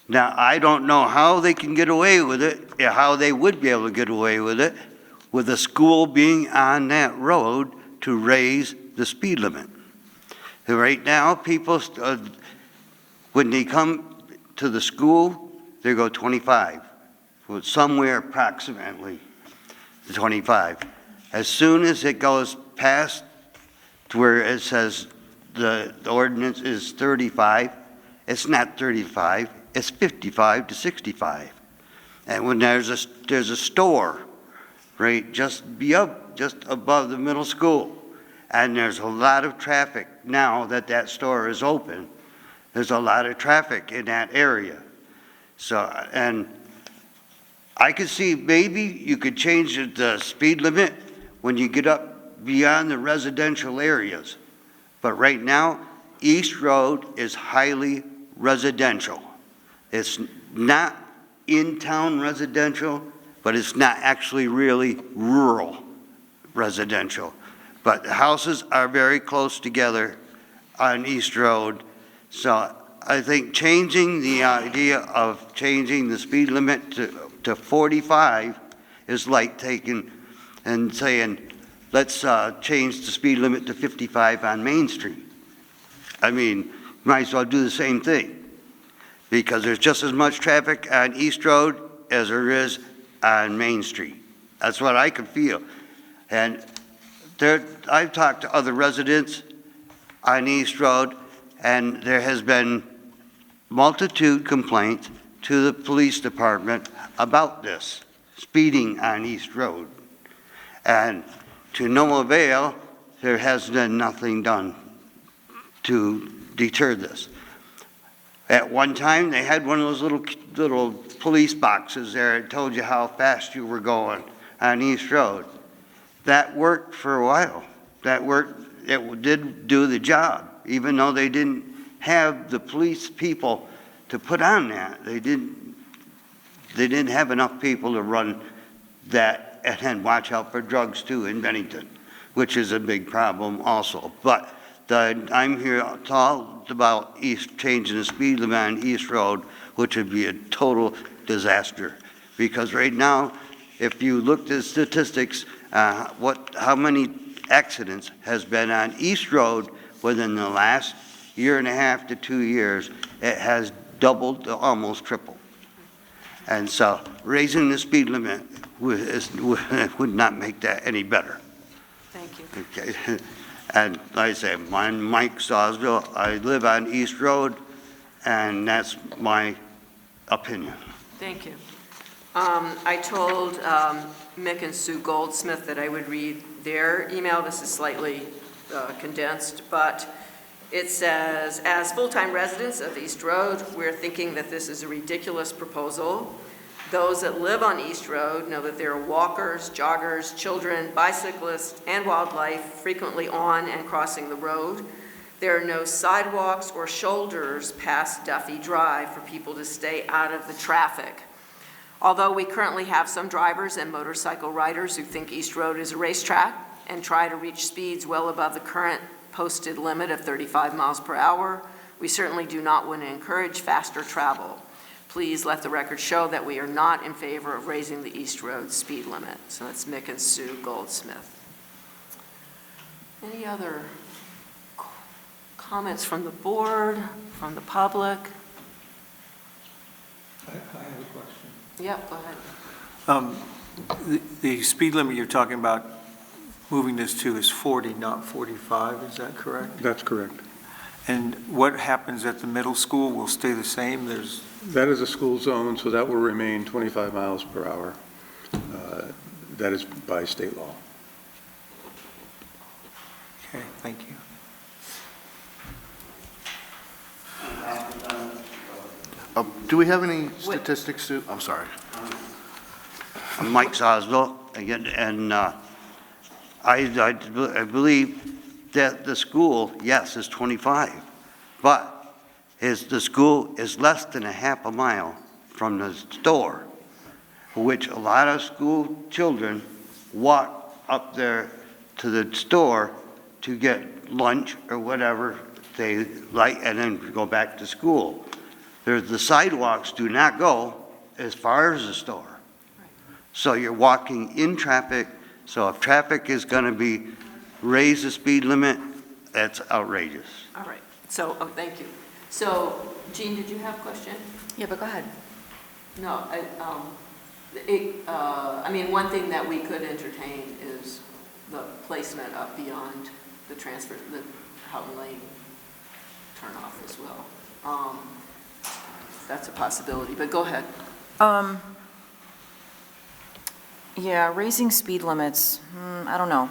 Now, I don't know how they can get away with it, how they would be able to get away with it, with the school being on that road to raise the speed limit. And right now, people, when they come to the school, they go 25, somewhere approximately 25. As soon as it goes past to where it says the ordinance is 35, it's not 35, it's 55 to 65. And when there's a store, right, just above the middle school, and there's a lot of traffic now that store is open. There's a lot of traffic in that area. So, and I could see maybe you could change the speed limit when you get up beyond the residential areas. But right now, East Road is highly residential. It's not in-town residential, but it's not actually really rural residential. But the houses are very close together on East Road. So I think changing the idea of changing the speed limit to 45 is like taking and saying, let's change the speed limit to 55 on Main Street. I mean, you might as well do the same thing, because there's just as much traffic on East Road as there is on Main Street. That's what I could feel. And I've talked to other residents on East Road, and there has been multitude complaints to the police department about this, speeding on East Road. And to no avail, there has been nothing done to deter this. At one time, they had one of those little police boxes there that told you how fast you were going on East Road. That worked for a while. That worked, it did do the job, even though they didn't have the police people to put on that. They didn't have enough people to run that and watch out for drugs too in Bennington, which is a big problem also. But I'm here to talk about changing the speed limit on East Road, which would be a total disaster. Because right now, if you look at the statistics, how many accidents has been on East Road within the last year and a half to 2 years, it has doubled to almost tripled. And so raising the speed limit would not make that any better. Thank you. Okay. And like I say, I'm Mike Sawsville. I live on East Road, and that's my opinion. Thank you. I told Mick and Sue Goldsmith that I would read their email. This is slightly condensed, but it says, as full-time residents of East Road, we're thinking that this is a ridiculous proposal. Those that live on East Road know that there are walkers, joggers, children, bicyclists, and wildlife frequently on and crossing the road. There are no sidewalks or shoulders past Duffy Drive for people to stay out of the traffic. Although we currently have some drivers and motorcycle riders who think East Road is a racetrack and try to reach speeds well above the current posted limit of 35 miles per hour, we certainly do not want to encourage faster travel. Please let the record show that we are not in favor of raising the East Road speed limit. So that's Mick and Sue Goldsmith. Any other comments from the board, from the public? I have a question. Yeah, go ahead. The speed limit you're talking about moving this to is 40, not 45, is that correct? That's correct. And what happens at the middle school will stay the same? That is a school zone, so that will remain 25 miles per hour. That is by state law. Okay, thank you. Do we have any statistics, Sue? I'm sorry. I'm Mike Sawsville, again, and I believe that the school, yes, is 25, but the school is less than a half a mile from the store, which a lot of school children walk up there to the store to get lunch or whatever they like and then go back to school. The sidewalks do not go as far as the store. So you're walking in traffic. So if traffic is going to be raise the speed limit, that's outrageous. All right. So, thank you. So, Jean, did you have a question? Yeah, but go ahead. No, I mean, one thing that we could entertain is the placement up beyond the Houghton Lane turnoff as well. That's a possibility, but go ahead. Yeah, raising speed limits, I don't know.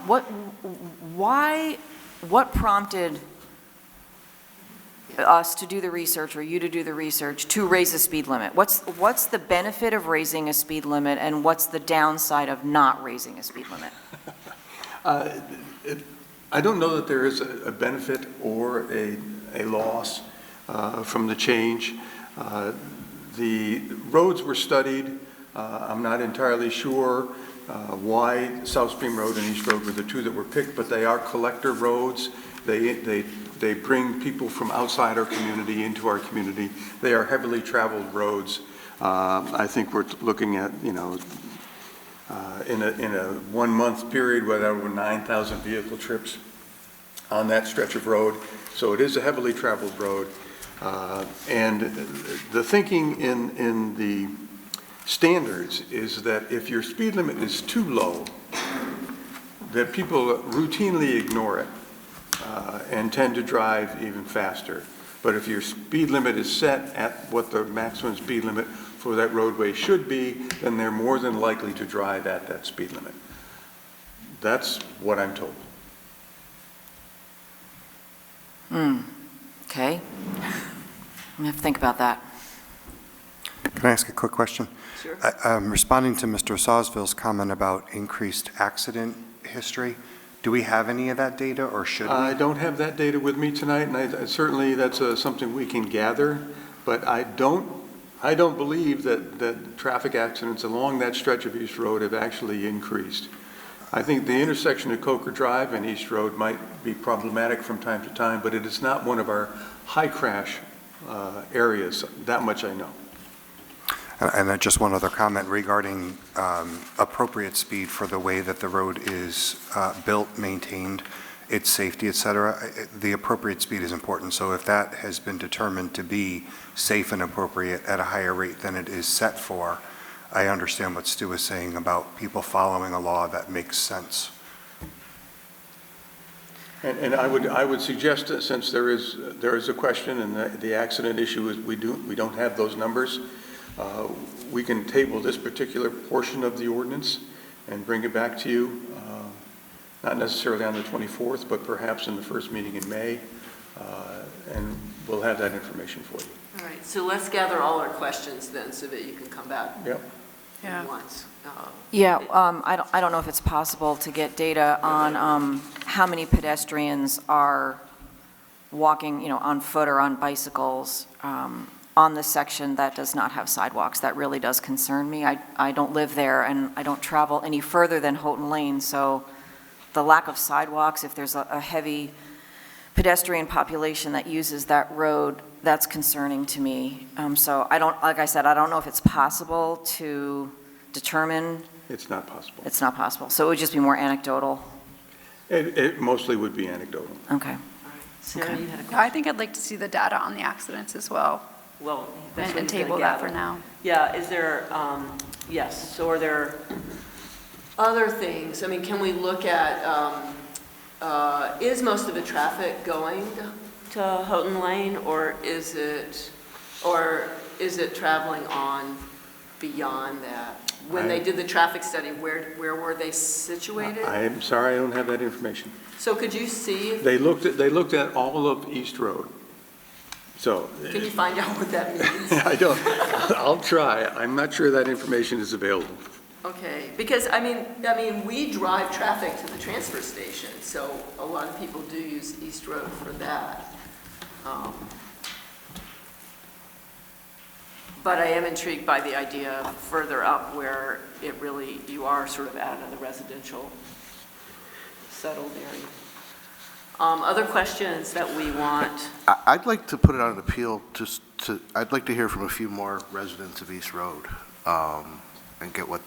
What prompted us to do the research, or you to do the research, to raise the speed limit? What's the benefit of raising a speed limit, and what's the downside of not raising a speed limit? I don't know that there is a benefit or a loss from the change. The roads were studied. I'm not entirely sure why South Stream Road and East Road were the two that were picked, but they are collector roads. They bring people from outside our community into our community. They are heavily traveled roads. I think we're looking at, in a 1 month period where there were 9,000 vehicle trips on that stretch of road. So it is a heavily traveled road. And the thinking in the standards is that if your speed limit is too low, that people routinely ignore it and tend to drive even faster. But if your speed limit is set at what the maximum speed limit for that roadway should be, then they're more than likely to drive at that speed limit. That's what I'm told. Okay. I'm going to have to think about that. Can I ask a quick question? Sure. Responding to Mr. Sawsville's comment about increased accident history, do we have any of that data, or should we? I don't have that data with me tonight, and certainly that's something we can gather, but I don't believe that traffic accidents along that stretch of East Road have actually increased. I think the intersection of Coker Drive and East Road might be problematic from time to time, but it is not one of our high crash areas. That much I know. And just one other comment regarding appropriate speed for the way that the road is built, maintained. its safety, et cetera. The appropriate speed is important. So if that has been determined to be safe and appropriate at a higher rate than it is set for, I understand what Stu is saying about people following a law that makes sense. And I would suggest that since there is a question and the accident issue is we don't have those numbers, we can table this particular portion of the ordinance and bring it back to you, not necessarily on the 24th, but perhaps in the first meeting in May, and we'll have that information for you. All right, so let's gather all our questions then so that you can come back once. Yeah, I don't know if it's possible to get data on how many pedestrians are walking, on foot or on bicycles on the section that does not have sidewalks. That really does concern me. I don't live there, and I don't travel any further than Houghton Lane, so the lack of sidewalks, if there's a heavy pedestrian population that uses that road, that's concerning to me. So like I said, I don't know if it's possible to determine. It's not possible. It's not possible. So it would just be more anecdotal. It mostly would be anecdotal. Okay. Sarah, you had a question? I think I'd like to see the data on the accidents as well. Well, that's what and he's gonna table that gather. for now. Yeah, is there, yes, so are there other things? I mean, can we look at, is most of the traffic going to Houghton Lane, or is it traveling on beyond that? When they did the traffic study, where were they situated? I'm sorry, I don't have that information. So could you see, They looked at all of East Road. So. can you find out what that means? I don't, I'll try. I'm not sure that information is available. Okay, because I mean, we drive traffic to the transfer station, so a lot of people do use East Road for that. But I am intrigued by the idea further up where you are sort of out of the residential settled area. Other questions that we want? I'd like to put it on an appeal I'd like to hear from a few more residents of East Road and get what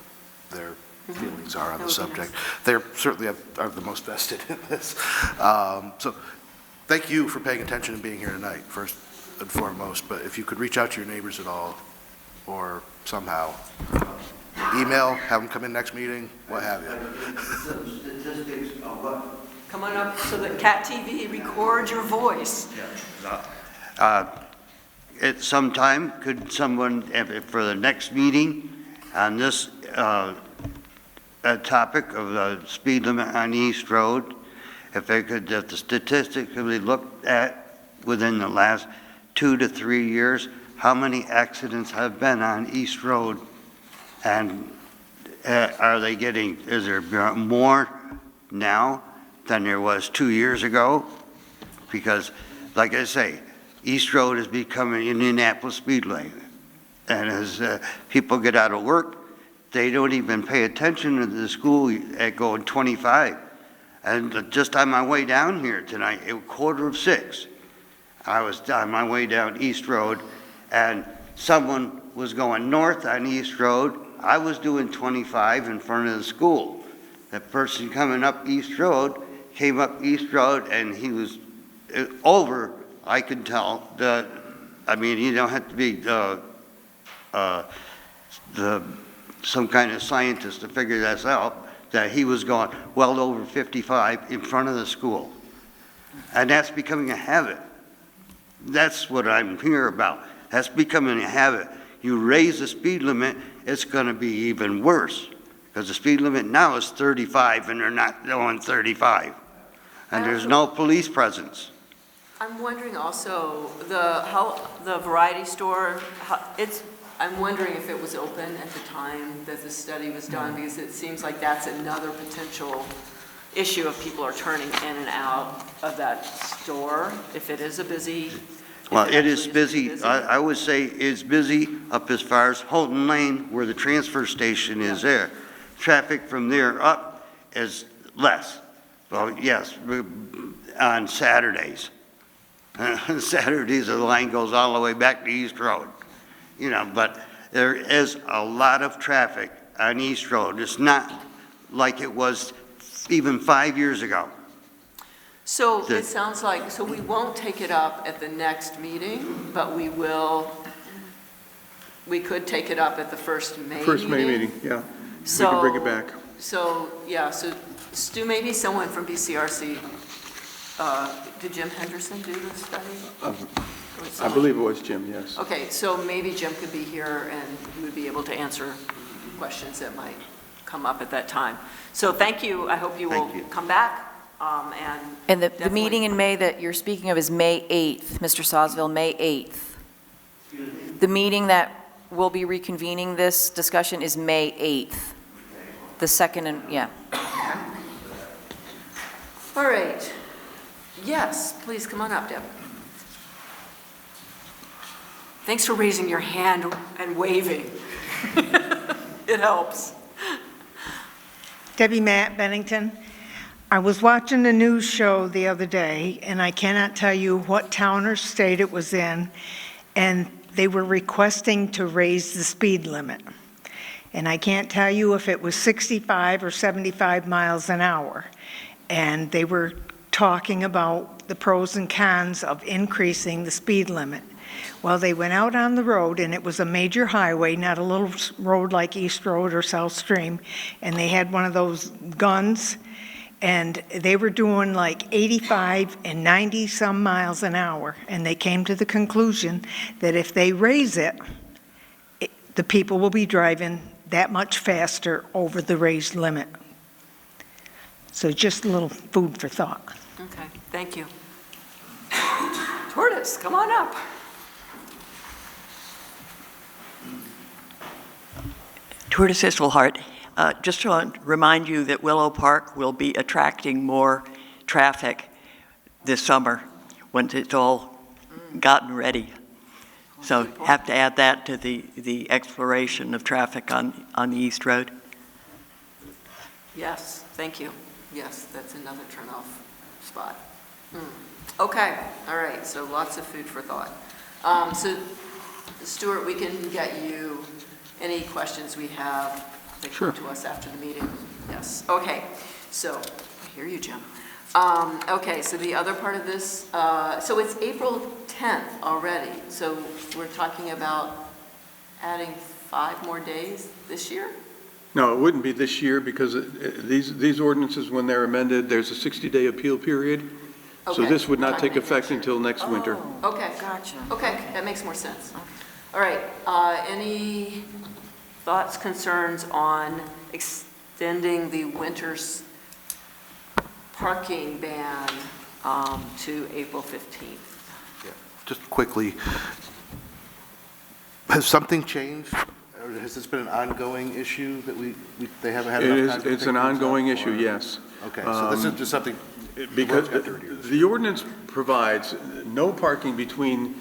their feelings are on the subject. They're certainly are the most vested in this. So thank you for paying attention and being here tonight, first and foremost. But if you could reach out to your neighbors at all or somehow, email, have them come in next meeting, what have you. Statistics of what? Come on up so that Cat TV records your voice. At some time, could someone, for the next meeting on this topic of the speed limit on East Road, if they could just statistically look at within the last 2 to 3 years, how many accidents have been on East Road, and is there more now than there was 2 years ago? Because, like I say, East Road is becoming an Indianapolis speedway. And as people get out of work, they don't even pay attention to the school at going 25. And just on my way down here tonight, at 5:45, I was on my way down East Road, and someone was going north on East Road. I was doing 25 in front of the school. The person coming up East Road came up East Road, and he was over, I could tell, you don't have to be some kind of scientist to figure this out, that he was going well over 55 in front of the school. And that's becoming a habit. That's what I'm here about. That's becoming a habit. You raise the speed limit, it's going to be even worse, because the speed limit now is 35, and they're not going 35. And there's no police presence. I'm wondering also, the variety store, I'm wondering if it was open at the time that the study was done, because it seems like that's another potential issue if people are turning in and out of that store, if it is a busy. Well, it is busy. I would say it's busy up as far as Houghton Lane, where the transfer station is there. Traffic from there up is less. Well, yes, on Saturdays. Saturdays, the line goes all the way back to East Road. But there is a lot of traffic on East Road. It's not like it was even 5 years ago. So it sounds like, so we won't take it up at the next meeting, but we could take it up at the first May meeting. First May meeting, yeah. We can bring it back. So, yeah, so Stu, maybe someone from BCRC, did Jim Henderson do the study? I believe it was Jim, yes. Okay, so maybe Jim could be here and he would be able to answer questions that might come up at that time. So thank you. I hope you will come back. And the meeting in May that you're speaking of is May 8th, Mr. Sawsville, May 8th. The meeting that will be reconvening this discussion is May 8th. The second and, yeah. All right. Yes, please come on up, Deb. Thanks for raising your hand and waving. It helps. Debbie Matt, Bennington. I was watching a news show the other day, and I cannot tell you what town or state it was in, and they were requesting to raise the speed limit. And I can't tell you if it was 65 or 75 miles an hour. And they were talking about the pros and cons of increasing the speed limit. Well, they went out on the road, and it was a major highway, not a little road like East Road or South Stream, and they had one of those guns, and they were doing like 85 and 90 some miles an hour, and they came to the conclusion that if they raise it, the people will be driving that much faster over the raised limit. So just a little food for thought. Okay, thank you. Tortoise, come on up. Tortoise Isselhart. Just to remind you that Willow Park will be attracting more traffic this summer once it's all gotten ready. So have to add that to the exploration of traffic on the East Road. Yes, thank you. Yes, that's another turnoff spot. Okay, all right, so lots of food for thought. So Stuart, we can get you any questions we have that come to us after the meeting. Yes, okay, so I hear you, Jim. Okay, so the other part of this, so it's April 10th already, so we're talking about adding 5 more days this year? No, it wouldn't be this year because these ordinances, when they're amended, there's a 60-day appeal period. So Okay. this would not take effect until next winter. Okay. Gotcha. Okay, that makes more sense. All right, any thoughts, concerns on extending the winter's parking ban to April 15th? Yeah. Just quickly, has something changed? Or has this been an ongoing issue that they haven't had enough time to It's pick an things ongoing up, issue, or- yes. Okay, so this is just something, Because the ordinance provides no parking between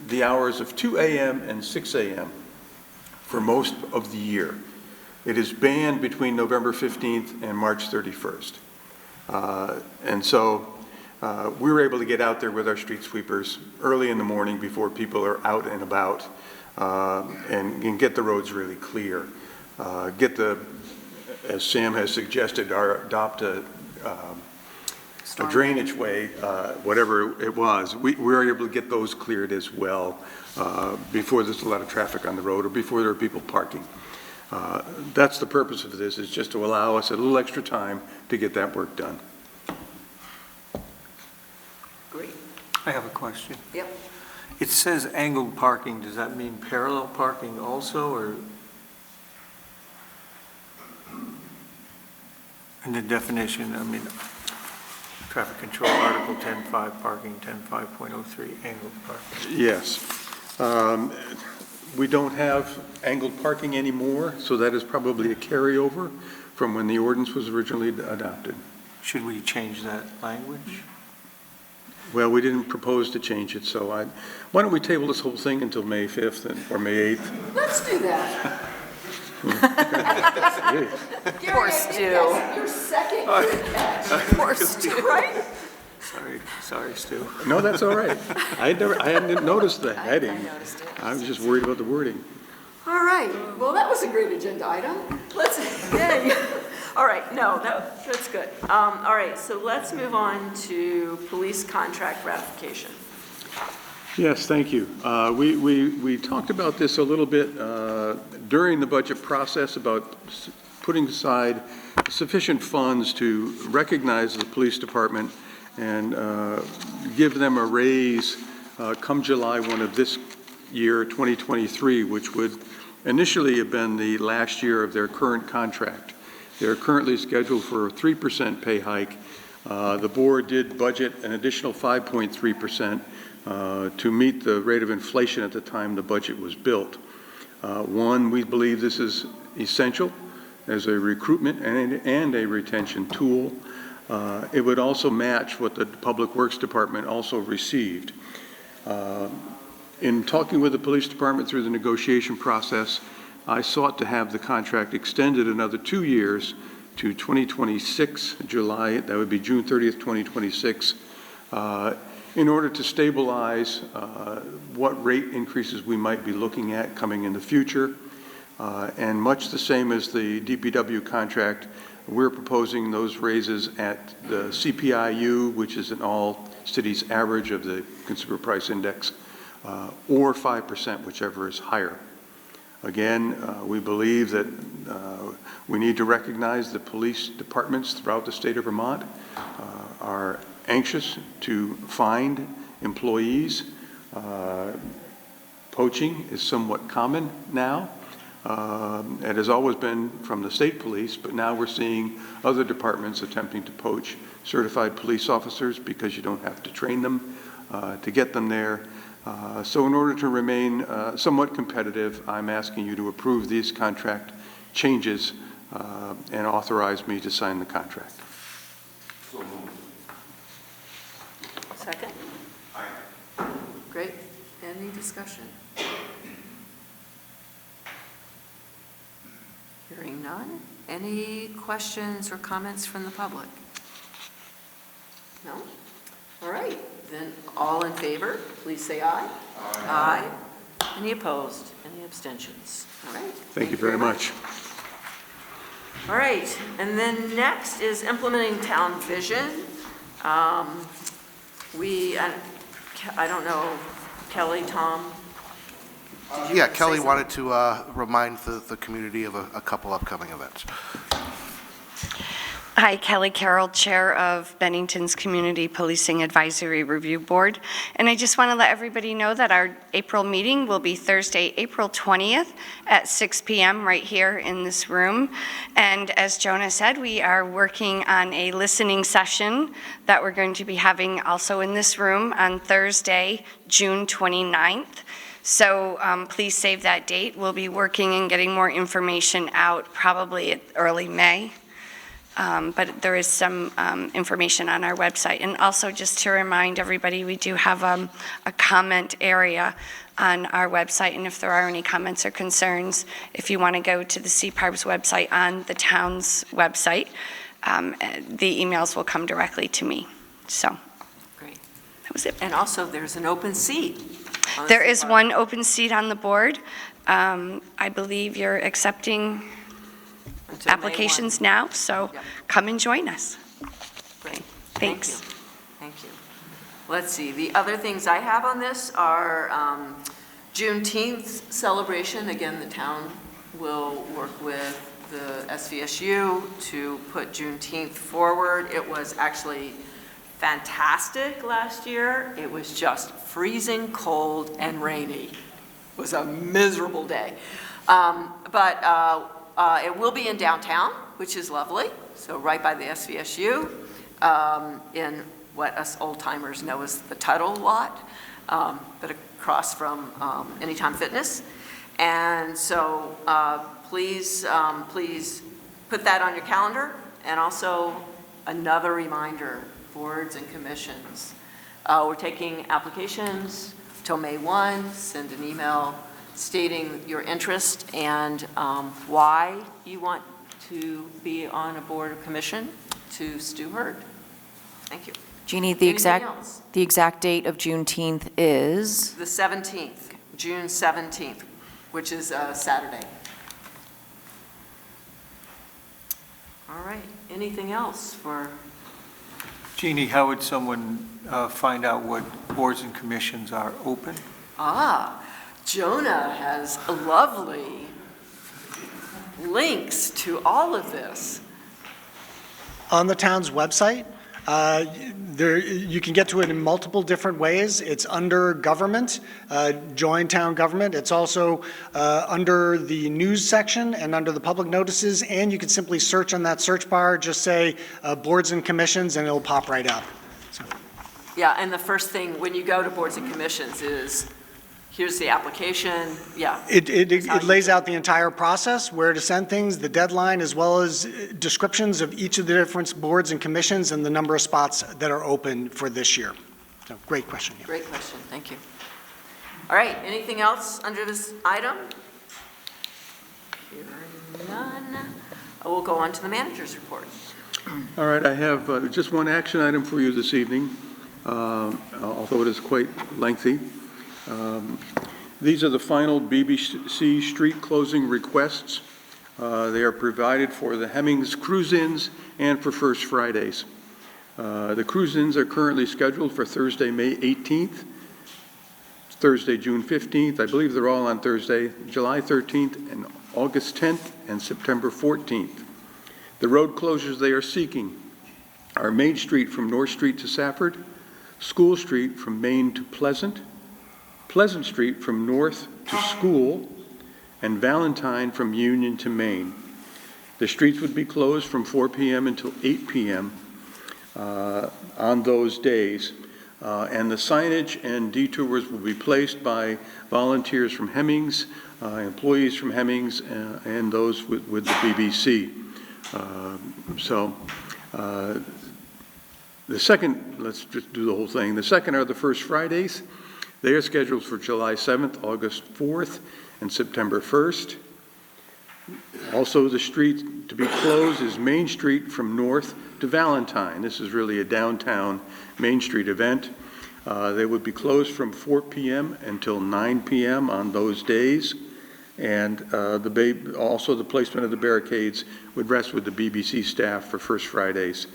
the hours of 2 a.m. and 6 a.m. for most of the year. It is banned between November 15th and March 31st. And so we were able to get out there with our street sweepers early in the morning before people are out and about and get the roads really clear. As Sam has suggested, adopt a drainage way, whatever it was. We were able to get those cleared as well before there's a lot of traffic on the road or before there are people parking. That's the purpose of this, is just to allow us a little extra time to get that work done. Great. I have a question. Yep. It says angled parking. Does that mean parallel parking also, or? In the definition, I mean, traffic control, Article 10.5 parking, 10.5.03 angled parking. Yes. We don't have angled parking anymore, so that is probably a carryover from when the ordinance was originally adopted. Should we change that language? Well, we didn't propose to change it, so why don't we table this whole thing until May 5th or May 8th? Let's do that. Poor Stu. Your second good catch. Poor Stu. Right? Sorry, Stu. No, that's all right. I hadn't noticed the heading. I was just worried about the wording. All right, well, that was a great agenda item. Let's, yay. All right, no, that's good. All right, so let's move on to police contract ratification. Yes, thank you. We talked about this a little bit during the budget process about putting aside sufficient funds to recognize the police department and give them a raise come July 1 of this year, 2023, which would initially have been the last year of their current contract. They're currently scheduled for a 3% pay hike. The board did budget an additional 5.3% to meet the rate of inflation at the time the budget was built. One, we believe this is essential as a recruitment and a retention tool. It would also match what the Public Works Department also received. In talking with the police department through the negotiation process, I sought to have the contract extended another 2 years to 2026, July, that would be June 30th, 2026, in order to stabilize what rate increases we might be looking at coming in the future. And much the same as the DPW contract, we're proposing those raises at the CPIU, which is an all cities average of the Consumer Price Index, or 5%, whichever is higher. Again, we believe that we need to recognize the police departments throughout the state of Vermont are anxious to find employees. Poaching is somewhat common now. It has always been from the state police, but now we're seeing other departments attempting to poach certified police officers because you don't have to train them to get them there. So in order to remain somewhat competitive, I'm asking you to approve these contract changes and authorize me to sign the contract. So moved. Second? Aye. Great. Any discussion? Hearing none. Any questions or comments from the public? No? All right. Then all in favor, please say aye. Aye. Any opposed? Any abstentions? All right. Thank you very much. All right. And then next is implementing town vision. I don't know, Kelly, Tom? Yeah, Kelly wanted to remind the community of a couple upcoming events. Hi, Kelly Carroll, Chair of Bennington's Community Policing Advisory Review Board. And I just want to let everybody know that our April meeting will be Thursday, April 20th at 6 p.m. right here in this room. And as Jonah said, we are working on a listening session that we're going to be having also in this room on Thursday, June 29th. So please save that date. We'll be working and getting more information out probably early May. But there is some information on our website. And also just to remind everybody, we do have a comment area on our website. And if there are any comments or concerns, if you want to go to the CPARB's website on the town's website, the emails will come directly to me. So great. That was it. And also there's an open seat. There is one open seat on the board. I believe you're accepting applications now, so come and join us. Great. Thanks. Thank you. Let's see. The other things I have on this are Juneteenth celebration. Again, the town will work with the SVSU to put Juneteenth forward. It was actually fantastic last year. It was just freezing cold and rainy. It was a miserable day. It will be in downtown, which is lovely, so right by the SVSU, in what us old-timers know as the Tuttle lot, but across from Anytime Fitness. And so please put that on your calendar. And also another reminder, boards and commissions. We're taking applications till May 1. Send an email stating your interest and why you want to be on a board or commission to Stu Hurd. Thank you. Jeannie, the exact date of Juneteenth is? The 17th, June 17th, which is Saturday. All right, anything else for? Jeannie, how would someone find out what boards and commissions are open? Jonah has lovely links to all of this. On the town's website, you can get to it in multiple different ways. It's under government, join town government. It's also under the news section and under the public notices, and you can simply search on that search bar, just say boards and commissions, and it'll pop right up. So. Yeah, and the first thing when you go to boards and commissions is, here's the application, yeah. It lays out the entire process, where to send things, the deadline, as well as descriptions of each of the different boards and commissions and the number of spots that are open for this year. So, great question. Yeah. Great question, thank you. All right, anything else under this item? Hearing none. We'll go on to the manager's report. All right, I have just one action item for you this evening, although it is quite lengthy. These are the final BBC street closing requests. They are provided for the Hemmings cruise-ins and for First Fridays. The cruise-ins are currently scheduled for Thursday, May 18th, Thursday, June 15th. I believe they're all on Thursday, July 13th, and August 10th, and September 14th. The road closures they are seeking are Main Street from North Street to Safford, School Street from Main to Pleasant, Pleasant Street from North to School, and Valentine from Union to Main. The streets would be closed from 4 p.m. until 8 p.m. On those days. And the signage and detours will be placed by volunteers from Hemmings, employees from Hemmings, and those with the BBC. The second, let's just do the whole thing. The second are the First Fridays. They are scheduled for July 7th, August 4th, and September 1st. Also, the street to be closed is Main Street from North to Valentine. This is really a downtown Main Street event. They would be closed from 4 p.m. until 9 p.m. on those days. And also the placement of the barricades would rest with the BBC staff for First Fridays,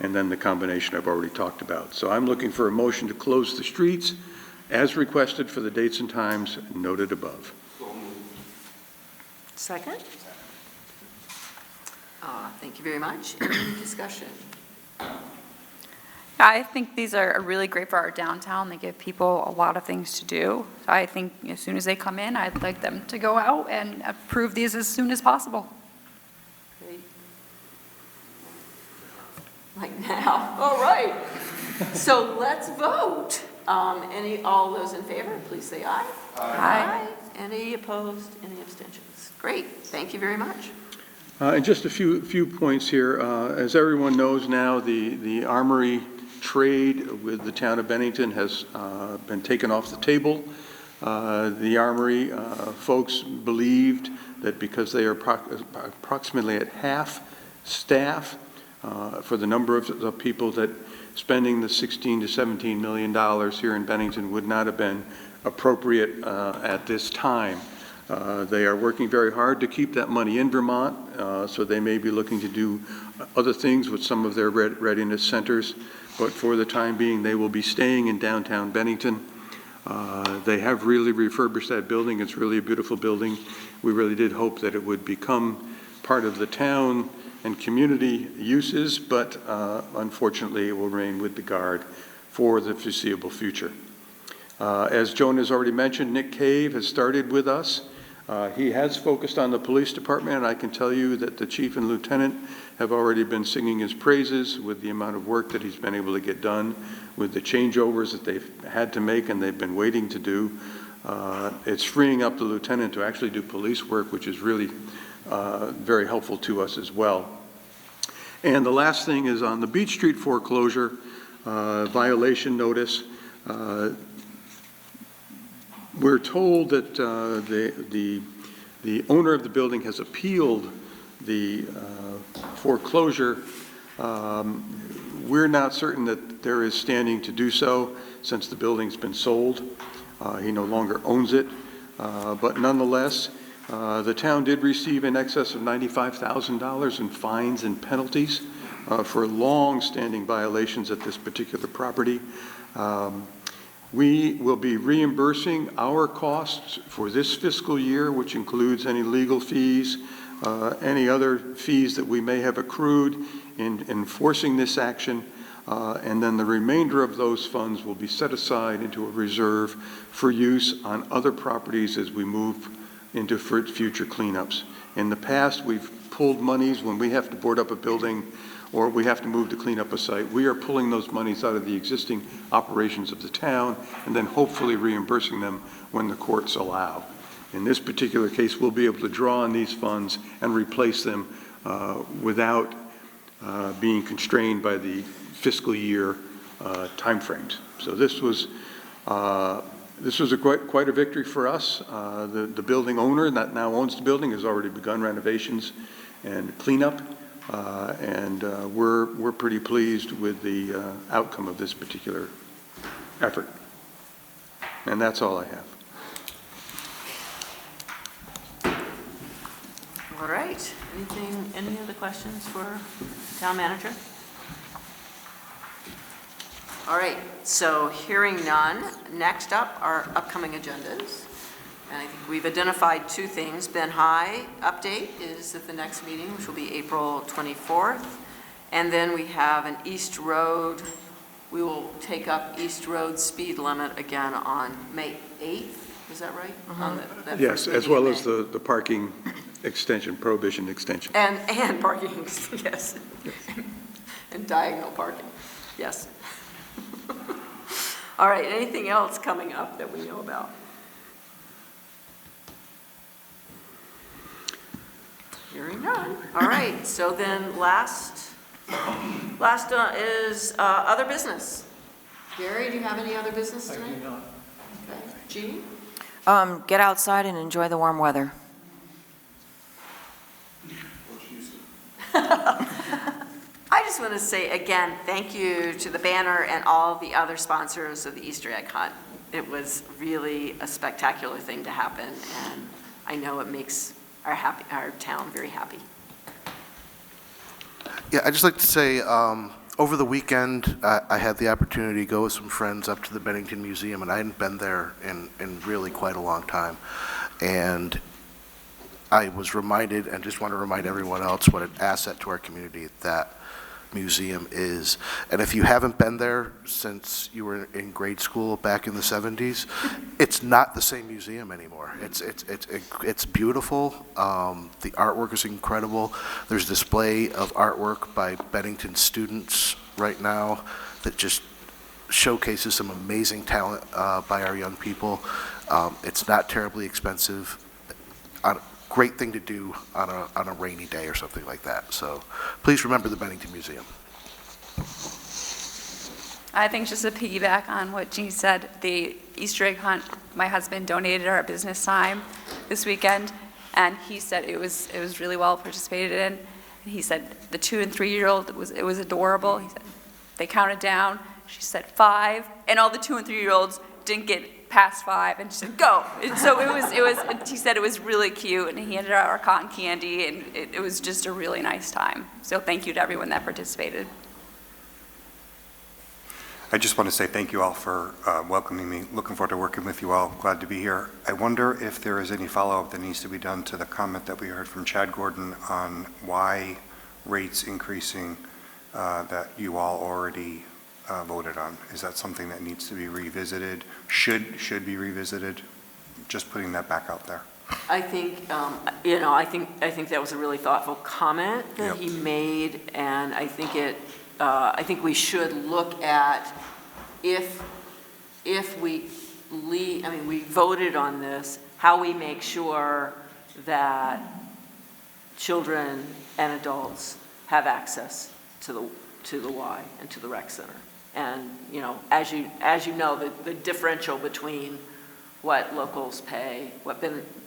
and then the combination I've already talked about. So I'm looking for a motion to close the streets as requested for the dates and times noted above. Second? Thank you very much. Any discussion? I think these are really great for our downtown. They give people a lot of things to do. So I think as soon as they come in, I'd like them to go out and approve these as soon as possible. Great. Like now. All right. So let's vote. All those in favor, please say aye. Aye. Any opposed? Any abstentions? Great. Thank you very much. And just a few points here. As everyone knows now, the Armory trade with the town of Bennington has been taken off the table. The Armory folks believed that because they are approximately at half staff for the number of people that spending the $16 to $17 million here in Bennington would not have been appropriate at this time. They are working very hard to keep that money in Vermont, so they may be looking to do other things with some of their readiness centers, but for the time being, they will be staying in downtown Bennington. They have really refurbished that building. It's really a beautiful building. We really did hope that it would become part of the town and community uses, but unfortunately it will remain with the Guard for the foreseeable future. As Joan has already mentioned, Nick Cave has started with us. He has focused on the police department, and I can tell you that the chief and lieutenant have already been singing his praises with the amount of work that he's been able to get done, with the changeovers that they've had to make and they've been waiting to do. It's freeing up the lieutenant to actually do police work, which is really very helpful to us as well. And the last thing is on the Beach Street foreclosure violation notice. We're told that the owner of the building has appealed the foreclosure. We're not certain that there is standing to do so since the building's been sold. He no longer owns it. But nonetheless, The town did receive in excess of $95,000 in fines and penalties for long-standing violations at this particular property. We will be reimbursing our costs for this fiscal year, which includes any legal fees, any other fees that we may have accrued in enforcing this action, and then the remainder of those funds will be set aside into a reserve for use on other properties as we move into future cleanups. In the past, we've pulled monies when we have to board up a building or we have to move to clean up a site. We are pulling those monies out of the existing operations of the town and then hopefully reimbursing them when the courts allow. In this particular case, we'll be able to draw on these funds and replace them without being constrained by the fiscal year timeframes. So this was quite a victory for us. The building owner that now owns the building has already begun renovations and cleanup, and we're pretty pleased with the outcome of this particular effort. And that's all I have. All right. Any other questions for town manager? All right, so hearing none, next up are upcoming agendas. And I think we've identified two things. Ben High update is at the next meeting, which will be April 24th. And then we have an East Road. We will take up East Road speed limit again on May 8th. Is that right? On that Yes, first as meeting in well May. as the parking extension, prohibition extension. And parking, yes. And diagonal parking, yes. All right, anything else coming up that we know about? Hearing none. All right, so then last is other business. Gary, do you have any other business tonight? I do not. Okay, Jeannie? Get outside and enjoy the warm weather. I just want to say again, thank you to the banner and all the other sponsors of the Easter egg hunt. It was really a spectacular thing to happen, and I know it makes our town very happy. Yeah, I'd just like to say, over the weekend, I had the opportunity to go with some friends up to the Bennington Museum, and I hadn't been there in really quite a long time. And I was reminded, and just want to remind everyone else, what an asset to our community that museum is. And if you haven't been there since you were in grade school back in the 70s, it's not the same museum anymore. It's beautiful. The artwork is incredible. There's a display of artwork by Bennington students right now that just showcases some amazing talent by our young people. It's not terribly expensive. Great thing to do on a rainy day or something like that. So please remember the Bennington Museum. I think just to piggyback on what Jean said, the Easter egg hunt, my husband donated our business time this weekend, and he said it was really well participated in. And he said the 2- and 3-year-old, it was adorable. He said they counted down. She said 5, and all the 2- and 3-year-olds didn't get past 5, and she said go. And so he said it was really cute, and he handed out our cotton candy, and it was just a really nice time. So thank you to everyone that participated. I just want to say thank you all for welcoming me. Looking forward to working with you all. Glad to be here. I wonder if there is any follow-up that needs to be done to the comment that we heard from Chad Gordon on why rates increasing that you all already voted on. Is that something that needs to be revisited, should be revisited? Just putting that back out there. I think, I think that was a really thoughtful comment that he made, and I think we should look at if we we voted on this, how we make sure that children and adults have access to the Y and to the rec center. And, as you know, the differential between what locals pay, what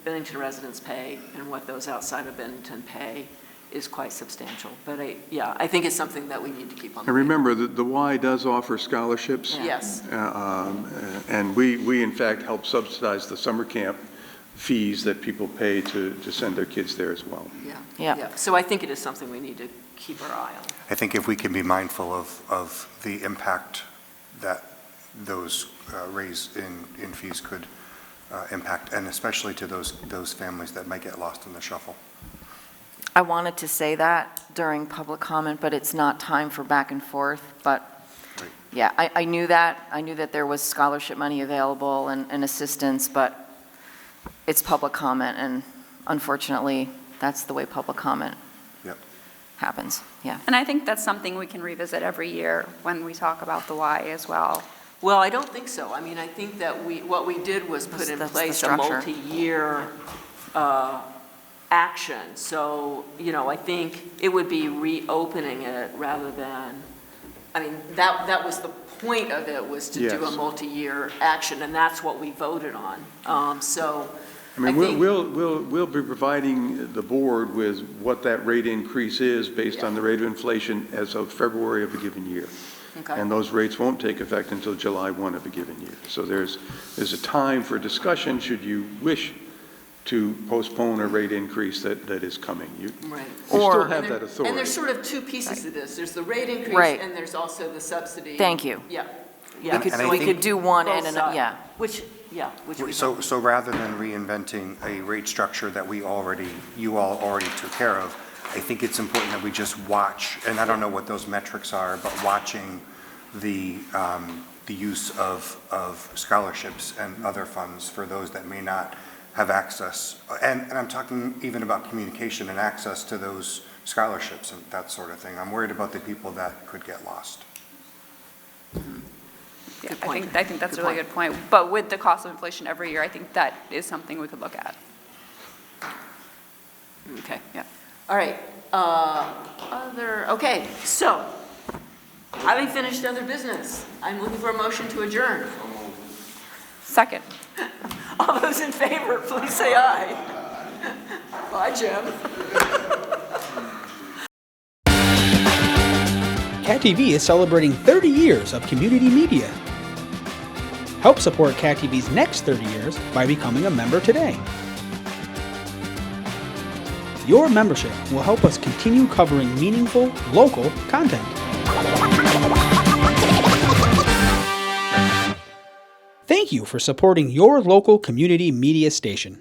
Bennington residents pay, and what those outside of Bennington pay is quite substantial. But I think it's something that we need to keep on. And remember, the Y does offer scholarships. Yes. And we in fact help subsidize the summer camp fees that people pay to send their kids there as well. Yeah. So I think it is something we need to keep our eye on. I think if we can be mindful of the impact that those raise in fees could impact, and especially to those families that might get lost in the shuffle. I wanted to say that during public comment, but it's not time for back and forth. But yeah, I knew that. I knew that there was scholarship money available and assistance, but it's public comment, and unfortunately, that's the way public comment happens. Yeah. And I think that's something we can revisit every year when we talk about the why as well. Well, I don't think so. I mean, I think that what we did was put in place a multi-year action. So, I think it would be reopening it rather than, I mean, that was the point of it, was to do a multi-year action, and that's what we voted on. I mean, we'll be providing the board with what that rate increase is based on the rate of inflation as of February of a given year. Okay. And those rates won't take effect until July 1 of a given year. So there's a time for discussion should you wish to postpone a rate increase that is coming. You still have that authority. And there's sort of two pieces of this. There's the rate increase, and there's also the subsidy. Thank you. Yeah. We could do one and another, Which we So rather than reinventing a rate structure that you all already took care of, I think it's important that we just watch, and I don't know what those metrics are, but watching the use of scholarships and other funds for those that may not have access. And I'm talking even about communication and access to those scholarships and that sort of thing. I'm worried about the people that could get lost. Yeah, I think that's a really good point. But with the cost of inflation every year, I think that is something we could look at. Okay. Yeah. All right. Okay, so, having finished other business, I'm looking for a motion to adjourn. Second. All those in favor, please say aye. Bye, Jim. Cat TV is celebrating 30 years of community media. Help support Cat TV's next 30 years by becoming a member today. Your membership will help us continue covering meaningful, local content. Thank you for supporting your local community media station.